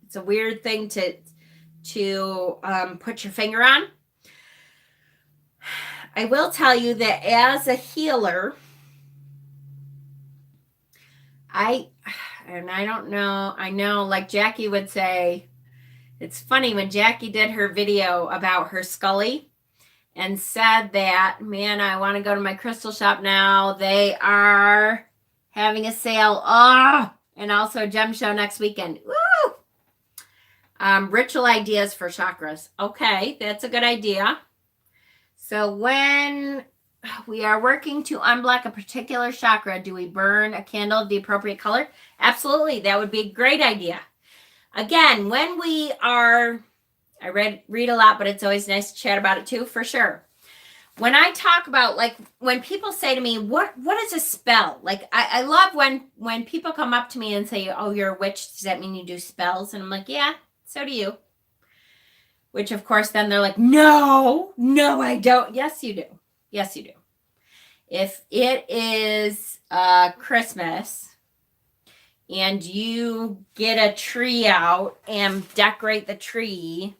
It's a weird thing to put your finger on. I will tell you that as a healer, I don't know. I know, like Jackie would say, it's funny when Jackie did her video about her Scully and said that, man, I want to go to my crystal shop now. They are having a sale. Oh, and also a gem show next weekend. Woo! Ritual ideas for chakras. Okay, that's a good idea. So when we are working to unblock a particular chakra, do we burn a candle of the appropriate color? Absolutely. That would be a great idea. Again, when we are, I read a lot, but it's always nice to chat about it too, for sure. When I talk about, like, when people say to me, what is a spell? Like, I love when people come up to me and say, oh, you're a witch. Does that mean you do spells? And I'm like, yeah, so do you. Which, of course, then they're like, no, I don't. Yes, you do. Yes, you do. If it is Christmas and you get a tree out and decorate the tree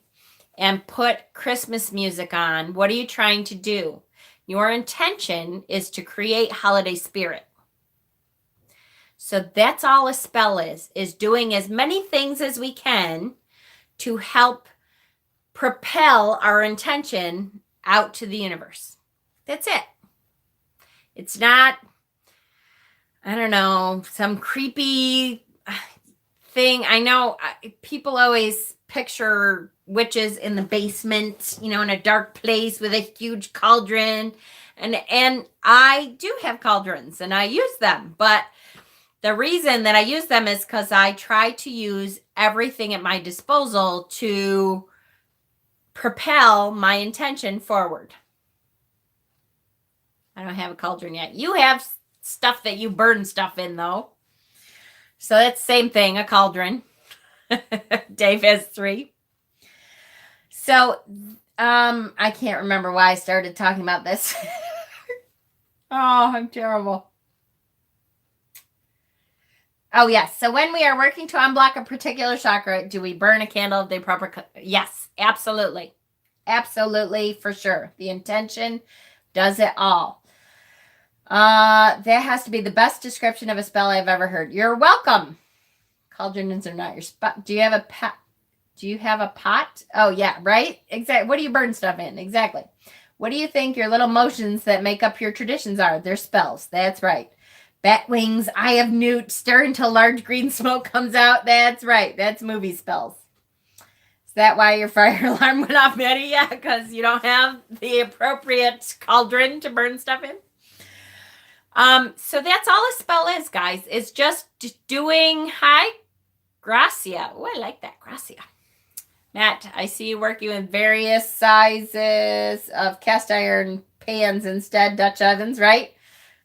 and put Christmas music on, what are you trying to do? Your intention is to create holiday spirit. So that's all a spell is doing as many things as we can to help propel our intention out to the universe. That's it. It's not, I don't know, some creepy thing. I know people always picture witches in the basement, in a dark place with a huge cauldron. And I do have cauldrons and I use them. But the reason that I use them is because I try to use everything at my disposal to propel my intention forward. I don't have a cauldron yet. You have stuff that you burn stuff in, though. So that's the same thing, a cauldron. Dave has 3. So I can't remember why I started talking about this. Oh, I'm terrible. Oh, yes. So when we are working to unblock a particular chakra, do we burn a candle of the proper Yes, absolutely. Absolutely, for sure. The intention does it all. That has to be the best description of a spell I've ever heard. You're welcome. Cauldrons are not your spot. Do you have a pot? Oh, yeah, right? Exactly. What do you burn stuff in? Exactly. What do you think your little motions that make up your traditions are? They're spells. That's right. Bat wings, eye of newt, stir until large green smoke comes out. That's right. That's movie spells. Is that why your fire alarm went off, Maddie? Yeah, because you don't have the appropriate cauldron to burn stuff in. So that's all a spell is, guys. It's just doing, hi, Gracia. Oh, I like that, Gracia. Matt, I see you working with various sizes of cast iron pans instead, Dutch ovens, right?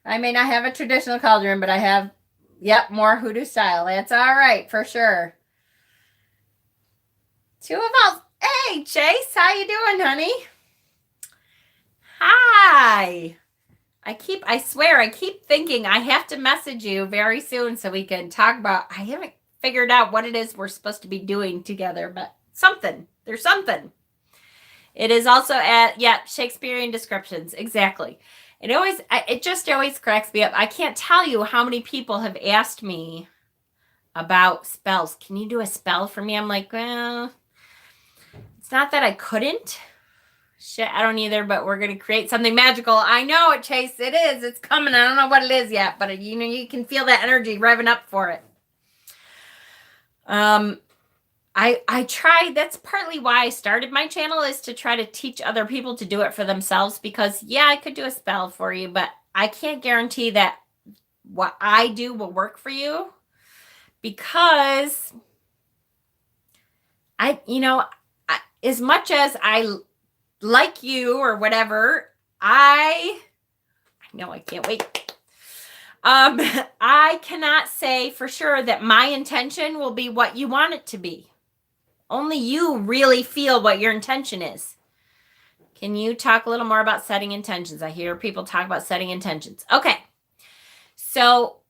I may not have a traditional cauldron, but I have, yep, more hoodoo style. That's all right, for sure. Two of us. Hey, Chase, how you doing, honey? Hi. I swear, I keep thinking I have to message you very soon so we can talk about, I haven't figured out what it is we're supposed to be doing together, but something. There's something. It is also at, yeah, Shakespearean descriptions. Exactly. It just always cracks me up. I can't tell you how many people have asked me about spells. Can you do a spell for me? I'm like, well, it's not that I couldn't. Shit, I don't either, but we're going to create something magical. I know it, Chase. It is. It's coming. I don't know what it is yet, but you can feel that energy revving up for it. I try, that's partly why I started my channel, is to try to teach other people to do it for themselves, because yeah, I could do a spell for you, but I can't guarantee that what I do will work for you, because as much as I like you or whatever, I know I can't wait. I cannot say for sure that my intention will be what you want it to be. Only you really feel what your intention is. Can you talk a little more about setting intentions? I hear people talk about setting intentions. Okay. So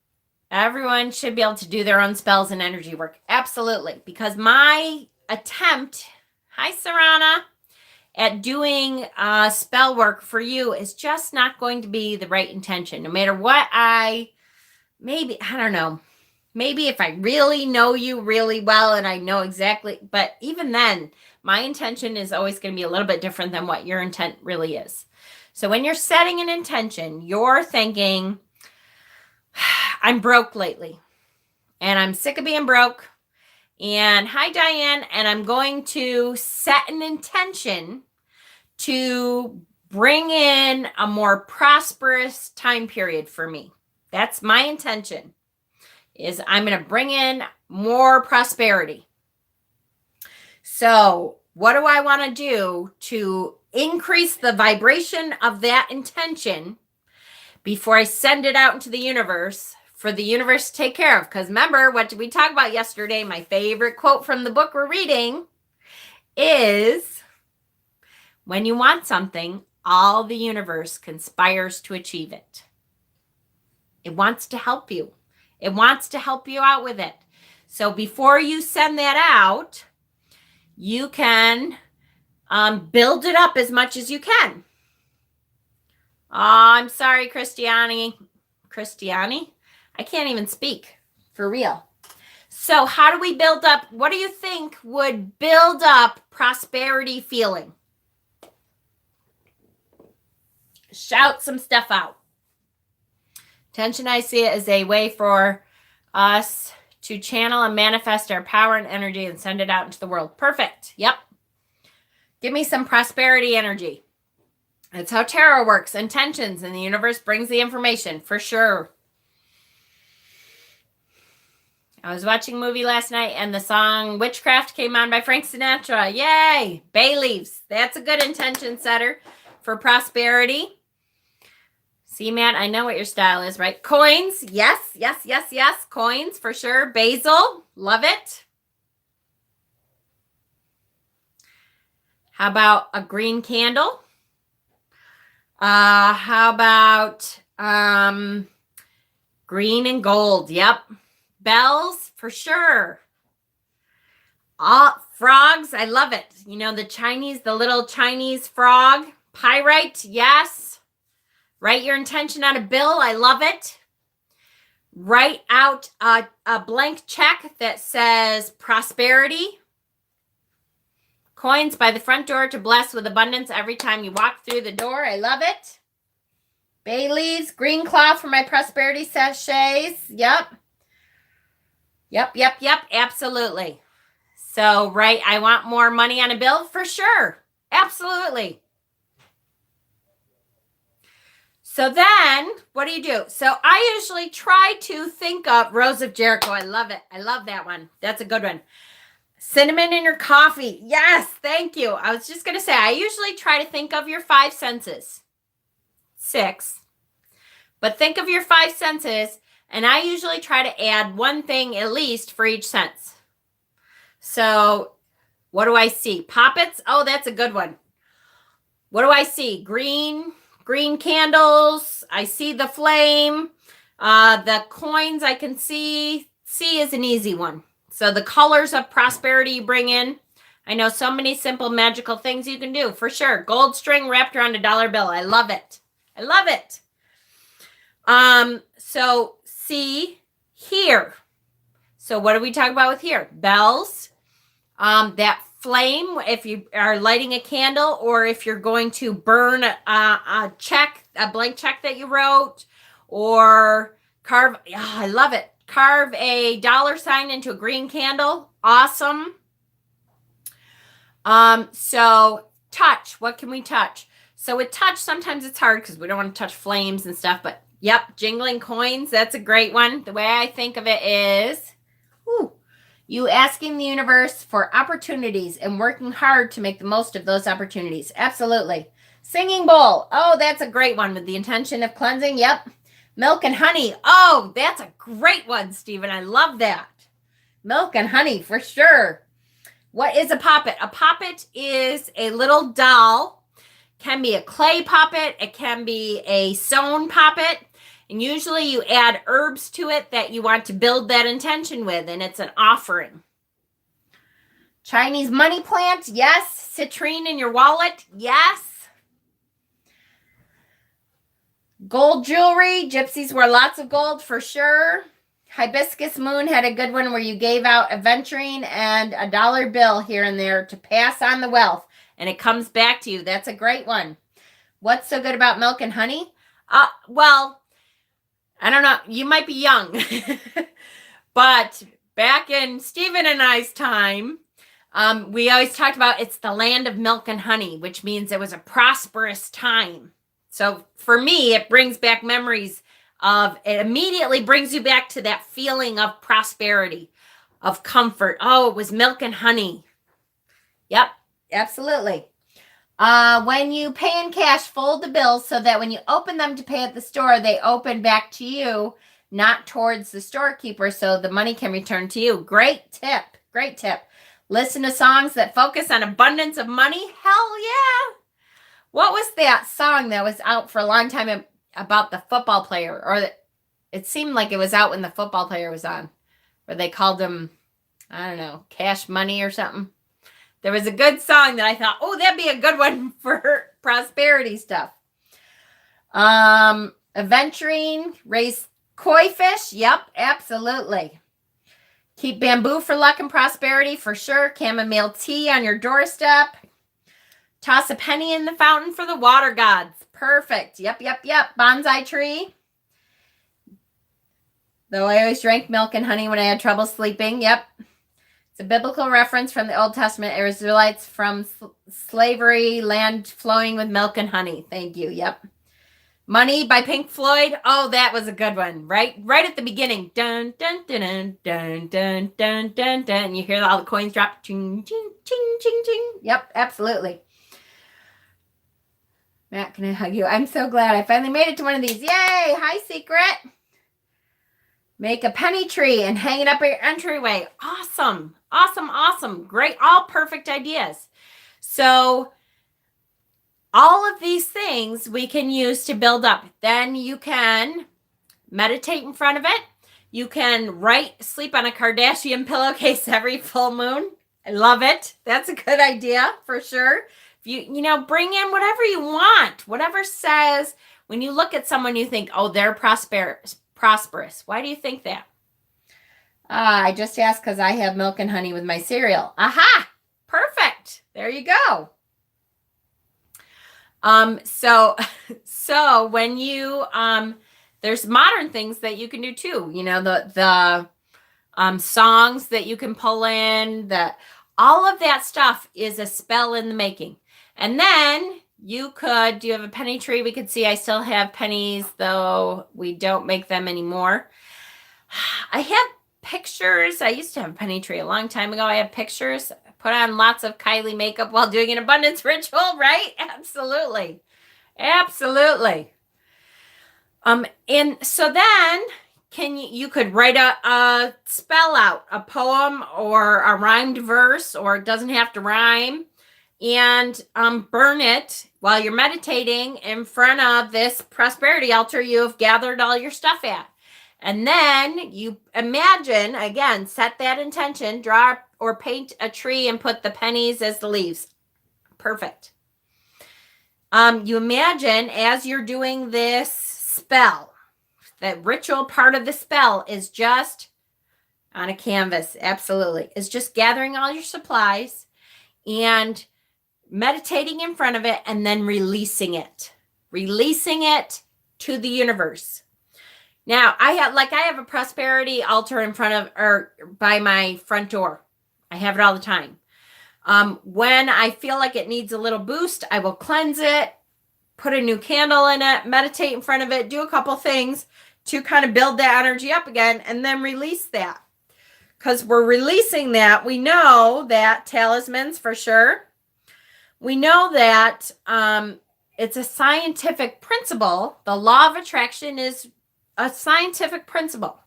everyone should be able to do their own spells and energy work. Absolutely. Because my attempt, hi, Sarana, at doing spell work for you is just not going to be the right intention. No matter what I don't know. Maybe if I really know you really well and I know exactly, but even then, my intention is always going to be a little bit different than what your intent really is. So when you're setting an intention, you're thinking, I'm broke lately and I'm sick of being broke. And hi, Diane. And I'm going to set an intention to bring in a more prosperous time period for me. That's my intention, is I'm going to bring in more prosperity. So what do I want to do to increase the vibration of that intention before I send it out into the universe for the universe to take care of? Because remember, what did we talk about yesterday? My favorite quote from the book we're reading is, when you want something, all the universe conspires to achieve it. It wants to help you. It wants to help you out with it. So before you send that out, you can build it up as much as you can. Oh, I'm sorry, Christiani. I can't even speak, for real. So how do we build up? What do you think would build up prosperity feeling? Shout some stuff out. Intention, I see it as a way for us to channel and manifest our power and energy and send it out into the world. Perfect. Yep. Give me some prosperity energy. That's how tarot works. Intentions, and the universe brings the information, for sure. I was watching a movie last night and the song Witchcraft came on by Frank Sinatra. Yay! Bay leaves. That's a good intention setter for prosperity. See, Matt, I know what your style is, right? Coins. Yes. Coins, for sure. Basil. Love it. How about a green candle? How about green and gold? Yep. Bells, for sure. Frogs. I love it. You know, the little Chinese frog. Pyrite. Yes. Write your intention on a bill. I love it. Write out a blank check that says prosperity. Coins by the front door to bless with abundance every time you walk through the door. I love it. Bay leaves, green cloth for my prosperity sachets. Yep. Absolutely. So, right, I want more money on a bill for sure. Absolutely. So then, what do? So I usually try to think of Rose of Jericho. I love it. I love that one. That's a good one. Cinnamon in your coffee. Yes, thank you. I was just going to say, I usually try to think of your 5 senses. 6. But think of your 5 senses, and I usually try to add one thing at least for each sense. So what do I see? Poppets? Oh, that's a good one. What do I see? Green candles. I see the flame. The coins I can see. C is an easy one. So the colors of prosperity you bring in. I know so many simple magical things you can do for sure. Gold string wrapped around a dollar bill. I love it. I love it. So C, here. So what do we talk about with here? Bells. That flame, if you are lighting a candle, or if you're going to burn a blank check that you wrote, or carve, I love it. Carve a dollar sign into a green candle. Awesome. So touch, what can we touch? So with touch, sometimes it's hard because we don't want to touch flames and stuff, but yep, jingling coins, that's a great one. The way I think of it is, you asking the universe for opportunities and working hard to make the most of those opportunities. Absolutely. Singing bowl. Oh, that's a great one with the intention of cleansing. Yep. Milk and honey. Oh, that's a great one, Stephen. I love that. Milk and honey for sure. What is a poppet? A poppet is a little doll. Can be a clay poppet. It can be a sewn poppet. And usually you add herbs to it that you want to build that intention with, and it's an offering. Chinese money plant, yes. Citrine in your wallet, yes. Gold jewelry, gypsies wear lots of gold for sure. Hibiscus moon had a good one where you gave out aventurine and a dollar bill here and there to pass on the wealth, and it comes back to you. That's a great one. What's so good about milk and honey? Well, I don't know. You might be young, but back in Stephen and I's time, we always talked about it's the land of milk and honey, which means it was a prosperous time. So for me, it brings back memories of, it immediately brings you back to that feeling of prosperity, of comfort. Oh, it was milk and honey. Yep, absolutely. When you pay in cash, fold the bills so that when you open them to pay at the store, they open back to you, not towards the storekeeper, so the money can return to you. Great tip. Great tip. Listen to songs that focus on abundance of money. Hell yeah. What was that song that was out for a long time about the football player? Or it seemed like it was out when the football player was on, where they called him, I don't know, Cash Money or something. There was a good song that I thought, oh, that'd be a good one for prosperity stuff. Aventurine, raise koi fish. Yep, absolutely. Keep bamboo for luck and prosperity for sure. Chamomile tea on your doorstep. Toss a penny in the fountain for the water gods. Perfect. Yep. Bonsai tree. Though I always drank milk and honey when I had trouble sleeping. Yep. It's a biblical reference from the Old Testament. Israelites from slavery, land flowing with milk and honey. Thank you. Yep. Money by Pink Floyd. Oh, that was a good one. Right at the beginning. Dun, dun, dun, dun, dun, dun, dun, dun, dun. You hear all the coins drop. Ching, ching, ching, ching, ching. Yep, absolutely. Matt, can I hug you? I'm so glad I finally made it to one of these. Yay! Hi, Secret. Make a penny tree and hang it up at your entryway. Awesome. Great. All perfect ideas. So all of these things we can use to build up. Then you can meditate in front of it. You can sleep on a Kardashian pillowcase every full moon. I love it. That's a good idea for sure. If you bring in whatever you want, whatever says, when you look at someone, you think, oh, they're prosperous. Why do you think that? I just asked because I have milk and honey with my cereal. Aha! Perfect. There you go. So when you, there's modern things that you can do too. You know, the songs that you can pull in, all of that stuff is a spell in the making. And then you could, do you have a penny tree? We could see I still have pennies, though we don't make them anymore. I have pictures. I used to have a penny tree a long time ago. I have pictures. I put on lots of Kylie makeup while doing an abundance ritual, right? Absolutely. Absolutely. And so then you could write a spell out, a poem or a rhymed verse, or it doesn't have to rhyme, and burn it while you're meditating in front of this prosperity altar you've gathered all your stuff at. And then you imagine, again, set that intention, draw or paint a tree and put the pennies as the leaves. Perfect. You imagine as you're doing this spell, that ritual part of the spell is just on a canvas. Absolutely. Is just gathering all your supplies and meditating in front of it and then releasing it to the universe. Now, I have a prosperity altar in front of, or by my front door. I have it all the time. When I feel like it needs a little boost, I will cleanse it, put a new candle in it, meditate in front of it, do a couple things to kind of build that energy up again, and then release that. Because we're releasing that. We know that talismans, for sure. We know that it's a scientific principle. The law of attraction is a scientific principle.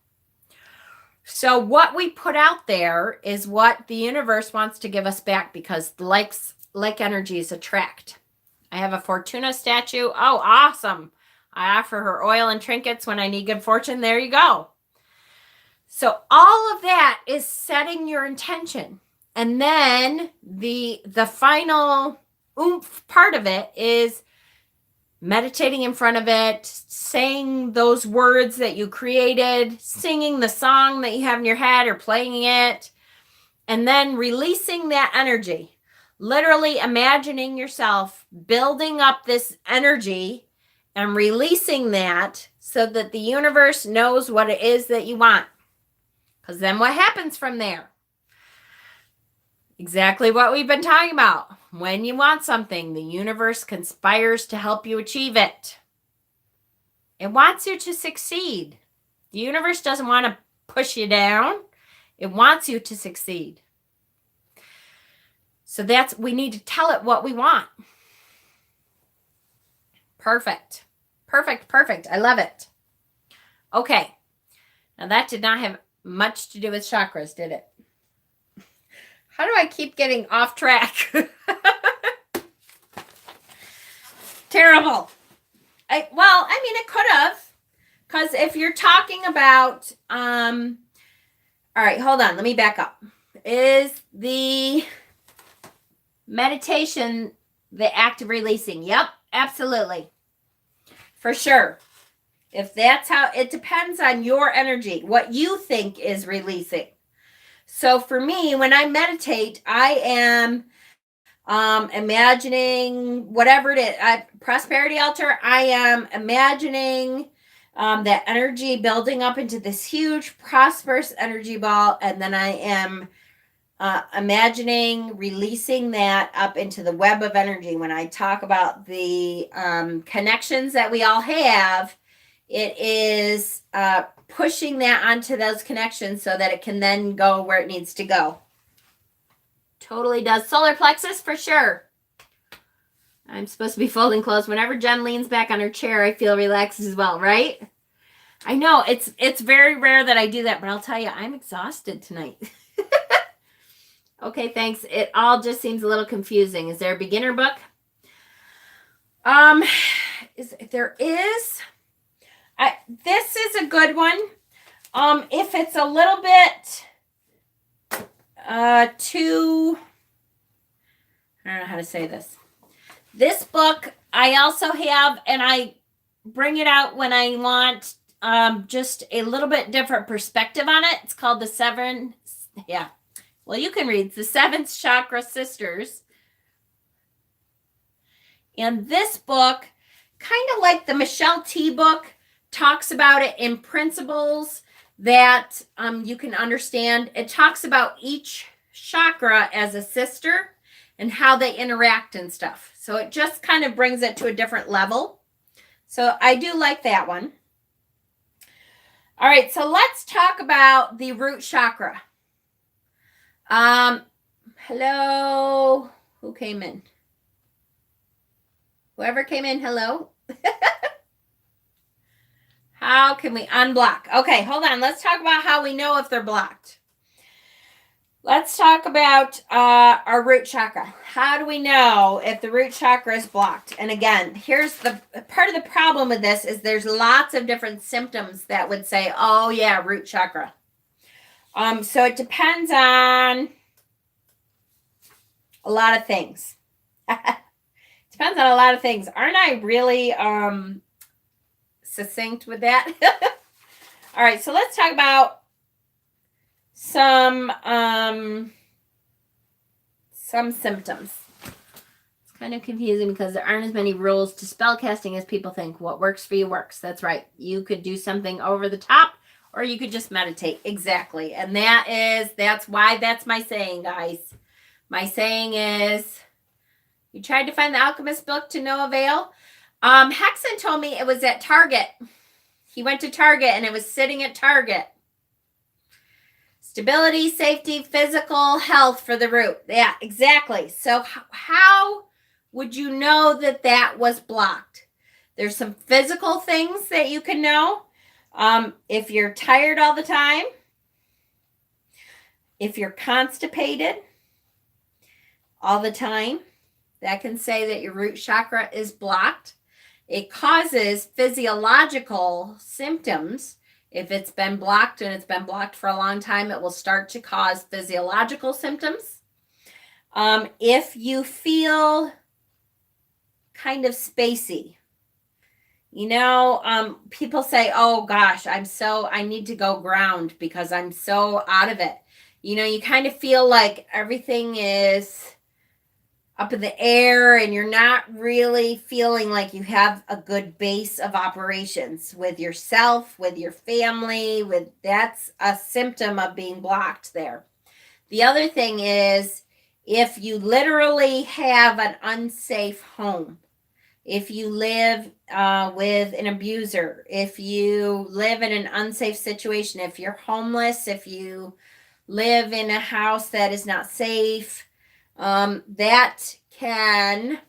So what we put out there is what the universe wants to give us back, because like energies attract. I have a Fortuna statue. Oh, awesome. I offer her oil and trinkets when I need good fortune. There you go. So all of that is setting your intention. And then the final oomph part of it is meditating in front of it, saying those words that you created, singing the song that you have in your head or playing it, and then releasing that energy. Literally imagining yourself building up this energy and releasing that so that the universe knows what it is that you want. Because then what happens from there? Exactly what we've been talking about. When you want something, the universe conspires to help you achieve it. It wants you to succeed. The universe doesn't want to push you down. It wants you to succeed. So we need to tell it what we want. Perfect. Perfect, perfect. I love it. Okay. Now that did not have much to do with chakras, did it? How do I keep getting off track? Terrible. It could have. Because if you're talking about, all right, hold on. Let me back up. Is the meditation the act of releasing? Yep, absolutely. For sure. If that's how, it depends on your energy, what you think is releasing. So for me, when I meditate, I am imagining whatever it is, prosperity altar, I am imagining that energy building up into this huge prosperous energy ball. And then I am imagining releasing that up into the web of energy. When I talk about the connections that we all have, it is pushing that onto those connections so that it can then go where it needs to go. Totally does. Solar plexus for sure. I'm supposed to be folding clothes. Whenever Jen leans back on her chair, I feel relaxed as well, right? I know it's very rare that I do that, but I'll tell you, I'm exhausted tonight. Okay, thanks. It all just seems a little confusing. Is there a beginner book? There is. This is a good one. If it's a little bit too, I don't know how to say this. This book I also have, and I bring it out when I want just a little bit different perspective on it. It's called The Seven, well, you can read The Seventh Chakra Sisters. And this book, kind of like the Michelle T book, talks about it in principles that you can understand. It talks about each chakra as a sister and how they interact and stuff. So it just kind of brings it to a different level. So I do like that one. All right, so let's talk about the root chakra. Hello. Who came in? Whoever came in, hello. How can we unblock? Okay, hold on. Let's talk about how we know if they're blocked. Let's talk about our root chakra. How do we know if the root chakra is blocked? And again, here's the part of the problem with this is there's lots of different symptoms that would say, oh yeah, root chakra. So it depends on a lot of things. Depends on a lot of things. Aren't I really succinct with that? All right, so let's talk about some symptoms. It's kind of confusing because there aren't as many rules to spell casting as people think. What works for you works. That's right. You could do something over the top, or you could just meditate. Exactly. And that's why that's my saying, guys. My saying is, you tried to find the Alchemist book to no avail. Hexen told me it was at Target. He went to Target and it was sitting at Target. Stability, safety, physical health for the root. Yeah, exactly. So how would you know that that was blocked? There's some physical things that you can know. If you're tired all the time, if you're constipated all the time, that can say that your root chakra is blocked. It causes physiological symptoms. If it's been blocked and it's been blocked for a long time, it will start to cause physiological symptoms. If you feel kind of spacey, people say, oh gosh, I need to go ground because I'm so out of it. You kind of feel like everything is up in the air and you're not really feeling like you have a good base of operations with yourself, with your family, that's a symptom of being blocked there. The other thing is if you literally have an unsafe home, if you live with an abuser, if you live in an unsafe situation, if you're homeless, if you live in a house that is not safe, that can...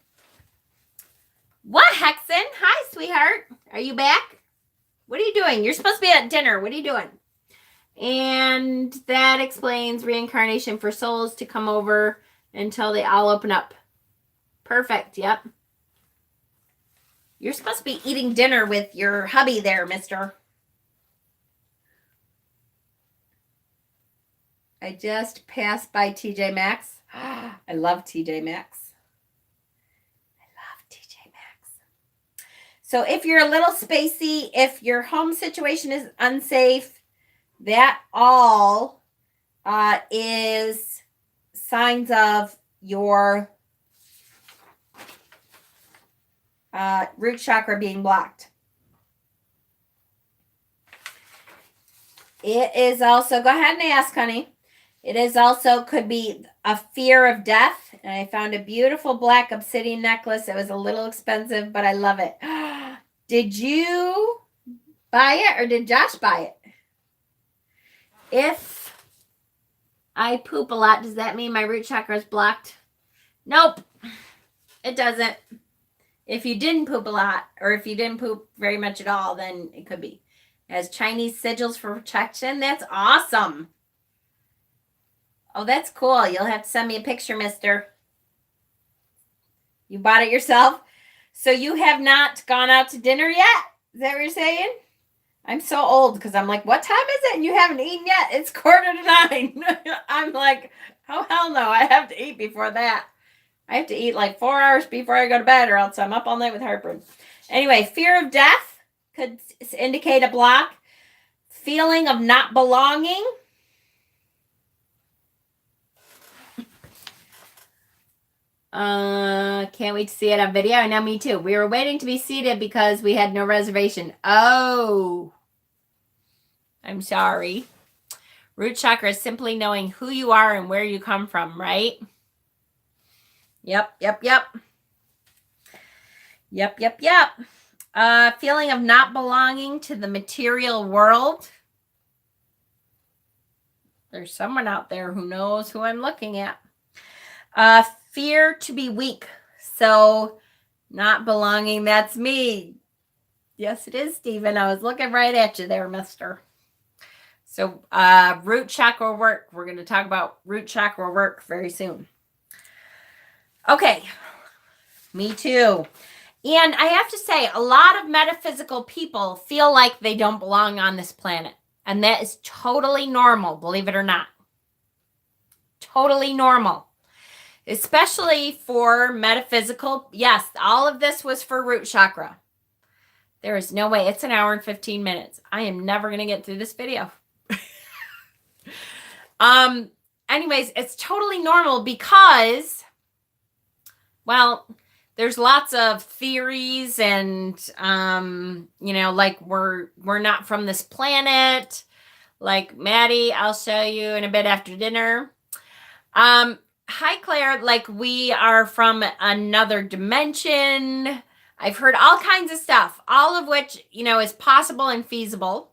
What, Hexen? Hi, sweetheart. Are you back? What are you doing? You're supposed to be at dinner. What are you doing? And that explains reincarnation for souls to come over until they all open up. Perfect. Yep. You're supposed to be eating dinner with your hubby there, mister. I just passed by TJ Maxx. I love TJ Maxx. I love TJ Maxx. So if you're a little spacey, if your home situation is unsafe, that all is signs of your root chakra being blocked. It is also, go ahead and ask, honey. It is also, could be a fear of death. And I found a beautiful black obsidian necklace. It was a little expensive, but I love it. Did you buy it or did Josh buy it? If I poop a lot, does that mean my root chakra is blocked? Nope, it doesn't. If you didn't poop a lot, or if you didn't poop very much at all, then it could be. It has Chinese sigils for protection. That's awesome. Oh, that's cool. You'll have to send me a picture, mister. You bought it yourself? So you have not gone out to dinner yet? Is that what you're saying? I'm so old because I'm like, what time is it? And you haven't eaten yet? It's 8:45. I'm like, oh, hell no. I have to eat before that. I have to eat like 4 hours before I go to bed or else I'm up all night with heartburn. Anyway, fear of death could indicate a block. Feeling of not belonging. Can't wait to see it on video. I know, me too. We were waiting to be seated because we had no reservation. Oh, I'm sorry. Root chakra is simply knowing who you are and where you come from, right? Yep. Feeling of not belonging to the material world. There's someone out there who knows who I'm looking at. Fear to be weak. So not belonging, that's me. Yes, it is, Stephen. I was looking right at you there, mister. So root chakra work. We're going to talk about root chakra work very soon. Okay. Me too. And I have to say, a lot of metaphysical people feel like they don't belong on this planet. And that is totally normal, believe it or not. Totally normal. Especially for metaphysical. Yes, all of this was for root chakra. There is no way. It's an hour and 15 minutes. I am never going to get through this video. Anyways, it's totally normal because, well, there's lots of theories and, like we're not from this planet. Like Maddie, I'll show you in a bit after dinner. Hi, Claire. Like we are from another dimension. I've heard all kinds of stuff, all of which, is possible and feasible.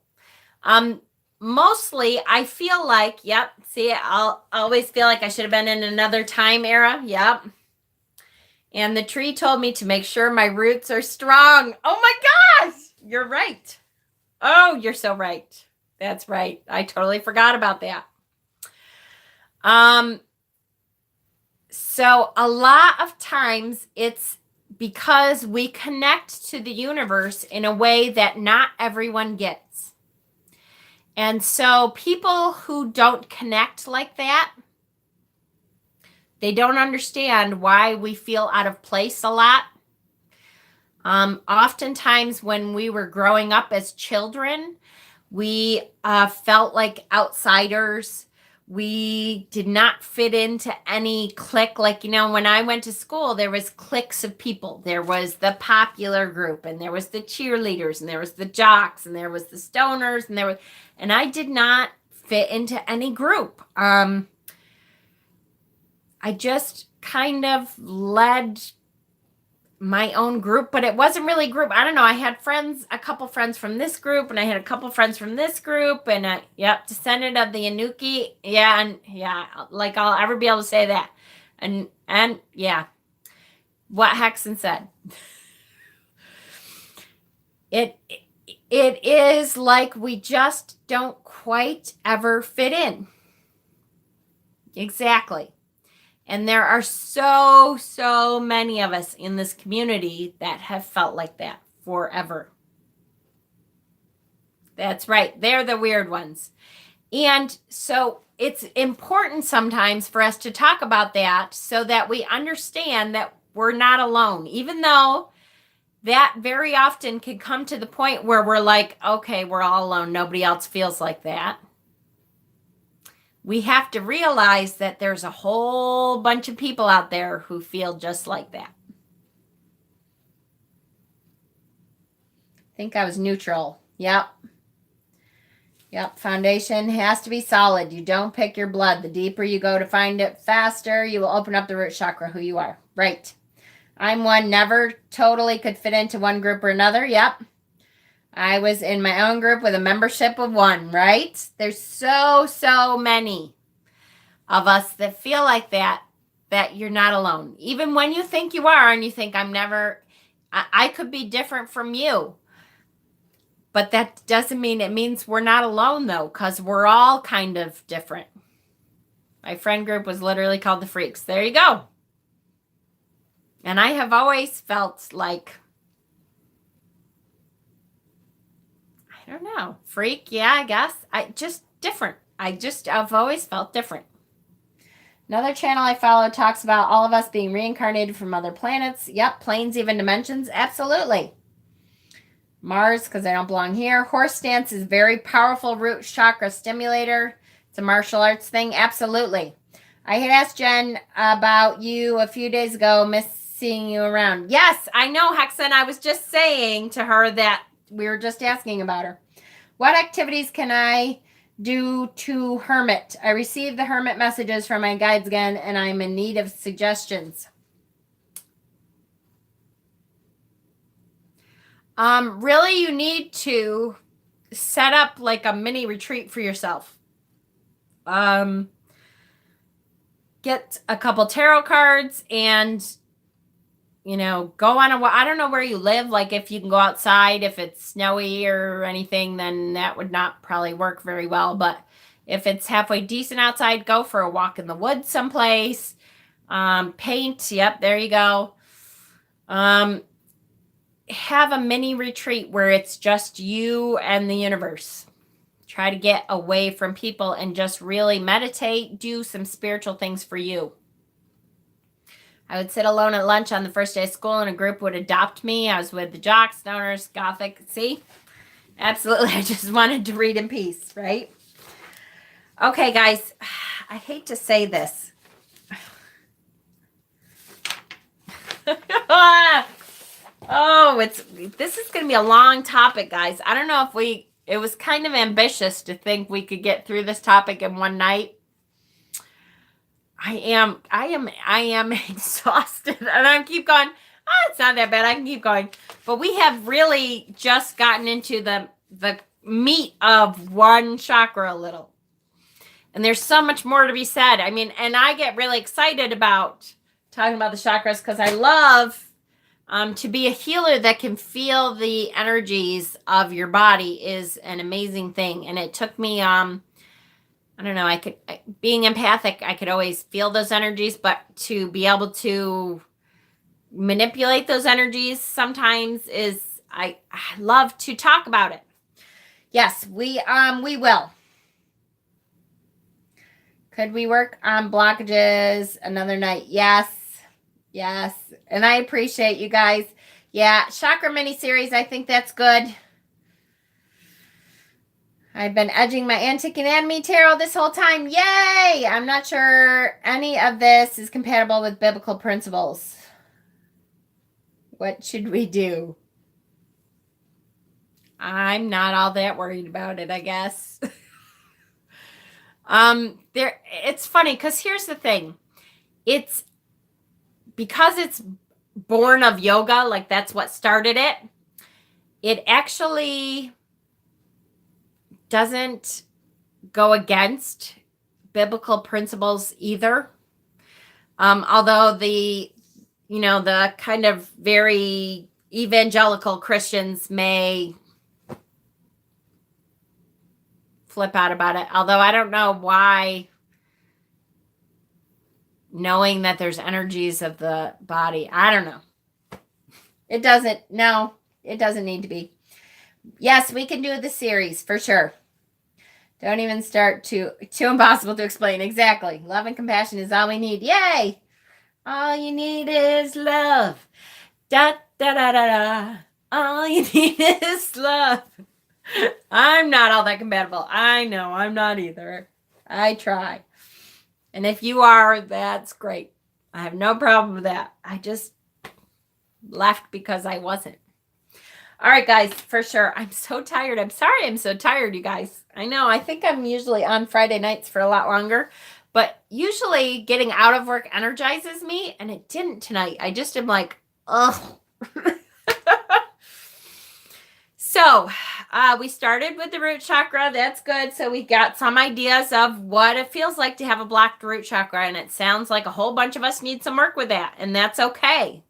Mostly I feel like, yep. See, I'll always feel like I should have been in another time era. Yep. And the tree told me to make sure my roots are strong. Oh my gosh, you're right. Oh, you're so right. That's right. I totally forgot about that. So a lot of times it's because we connect to the universe in a way that not everyone gets. And so people who don't connect like that, they don't understand why we feel out of place a lot. Oftentimes when we were growing up as children, we felt like outsiders. We did not fit into any clique. Like, when I went to school, there was cliques of people. There was the popular group, and there was the cheerleaders, and there was the jocks, and there was the stoners, and I did not fit into any group. I just kind of led my own group, but it wasn't really a group. I don't know. I had a couple friends from this group, and I had a couple friends from this group, and descendant of the Anunnaki. Like I'll ever be able to say that. And yeah, what Hexen said. It is like we just don't quite ever fit in. Exactly. And there are so many of us in this community that have felt like that forever. That's right. They're the weird ones. And so it's important sometimes for us to talk about that so that we understand that we're not alone, even though that very often can come to the point where we're like, okay, we're all alone. Nobody else feels like that. We have to realize that there's a whole bunch of people out there who feel just like that. I think I was neutral. Yep. Foundation has to be solid. You don't pick your blood. The deeper you go to find it faster, you will open up the root chakra, who you are. Right. I'm one, never totally could fit into one group or another. Yep. I was in my own group with a membership of one, right? There's so many of us that feel like that you're not alone. Even when you think you are and you think I could be different from you. But that doesn't mean, it means we're not alone though, because we're all kind of different. My friend group was literally called the Freaks. There you go. And I have always felt like, I don't know, freak, yeah, I guess. Different. I've always felt different. Another channel I follow talks about all of us being reincarnated from other planets. Yep, planes, even dimensions. Absolutely. Mars, because I don't belong here. Horse stance is very powerful root chakra stimulator. It's a martial arts thing. Absolutely. I had asked Jen about you a few days ago, miss seeing you around. Yes, I know, Hexen. I was just saying to her that we were just asking about her. What activities can I do to Hermit? I received the Hermit messages from my guides again, and I'm in need of suggestions. Really, you need to set up like a mini retreat for yourself. Get a couple tarot cards and, you know, go on I don't know where you live. Like if you can go outside, if it's snowy or anything, then that would not probably work very well. But if it's halfway decent outside, go for a walk in the woods someplace. Paint. Yep. There you go. Have a mini retreat where it's just you and the universe. Try to get away from people and just really meditate, do some spiritual things for you. I would sit alone at lunch on the first day of school and a group would adopt me. I was with the jocks, stoners, gothic. See? Absolutely. I just wanted to read in peace, right? Okay, guys. I hate to say this. This is going to be a long topic, guys. I don't know if it was kind of ambitious to think we could get through this topic in one night. I am exhausted and I keep going, it's not that bad. I can keep going. But we have really just gotten into the meat of one chakra a little. And there's so much more to be said. I mean, and I get really excited about talking about the chakras because I love to be a healer that can feel the energies of your body is an amazing thing. And it took me, I don't know, being empathic, I could always feel those energies, but to be able to manipulate those energies sometimes is, I love to talk about it. Yes, we will. Could we work on blockages another night? Yes. And I appreciate you guys. Yeah, chakra mini series. I think that's good. I've been edging my Antique Anatomy Tarot this whole time. Yay! I'm not sure any of this is compatible with biblical principles. What should we do? I'm not all that worried about it, I guess. It's funny because here's the thing. Because it's born of yoga, like that's what started it. It actually doesn't go against biblical principles either. Although the kind of very evangelical Christians may flip out about it. Although I don't know why, knowing that there's energies of the body, I don't know. It doesn't need to be. Yes, we can do the series for sure. Don't even start too impossible to explain. Exactly. Love and compassion is all we need. Yay! All you need is love. Da da da da da. All you need is love. I'm not all that compatible. I know I'm not either. I try. And if you are, that's great. I have no problem with that. I just left because I wasn't. All right, guys, for sure. I'm so tired. I'm sorry I'm so tired, you guys. I know. I think I'm usually on Friday nights for a lot longer. But usually getting out of work energizes me. And it didn't tonight. I just am like, ugh. So we started with the root chakra. That's good. So we got some ideas of what it feels like to have a blocked root chakra. And it sounds like a whole bunch of us need some work with that. And that's okay.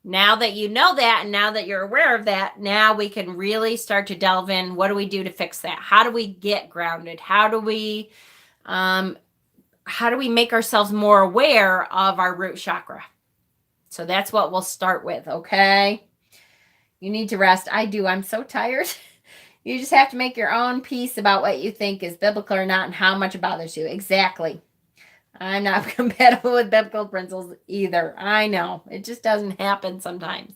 Now that you know that, and now that you're aware of that, now we can really start to delve in. What do we do to fix that? How do we get grounded? How do we make ourselves more aware of our root chakra? So that's what we'll start with, okay? You need to rest. I do. I'm so tired. You just have to make your own peace about what you think is biblical or not and how much it bothers you. Exactly. I'm not compatible with biblical principles either. I know. It just doesn't happen sometimes.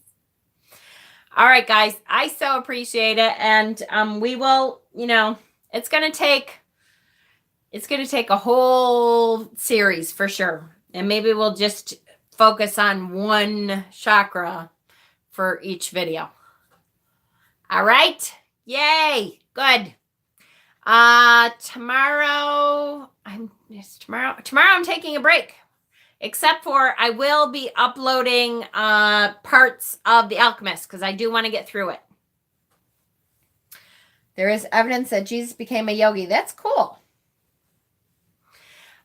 All right, guys. I so appreciate it. And we will, it's going to take It's going to take a whole series for sure. And maybe we'll just focus on one chakra for each video. All right. Yay. Good. Tomorrow I'm taking a break. Except for I will be uploading parts of The Alchemist because I do want to get through it. There is evidence that Jesus became a yogi. That's cool.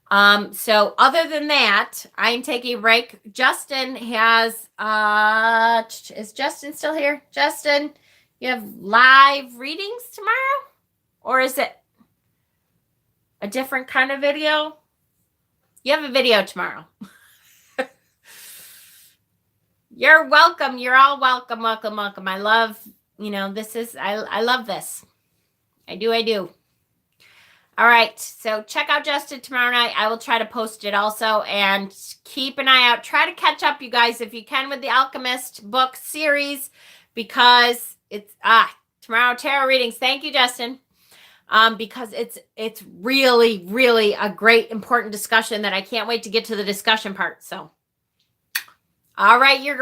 So other than that, I'm taking a break. Justin has, is Justin still here? Justin, you have live readings tomorrow? Or is it a different kind of video? You have a video tomorrow. You're welcome. You're all welcome, welcome, welcome. I love, I love this. I do. All right. So check out Justin tomorrow night. I will try to post it also and keep an eye out. Try to catch up, you guys, if you can, with the Alchemist book series because it's, tomorrow tarot readings. Thank you, Justin. Because it's really, really a great, important discussion that I can't wait to get to the discussion part. So, all right, you're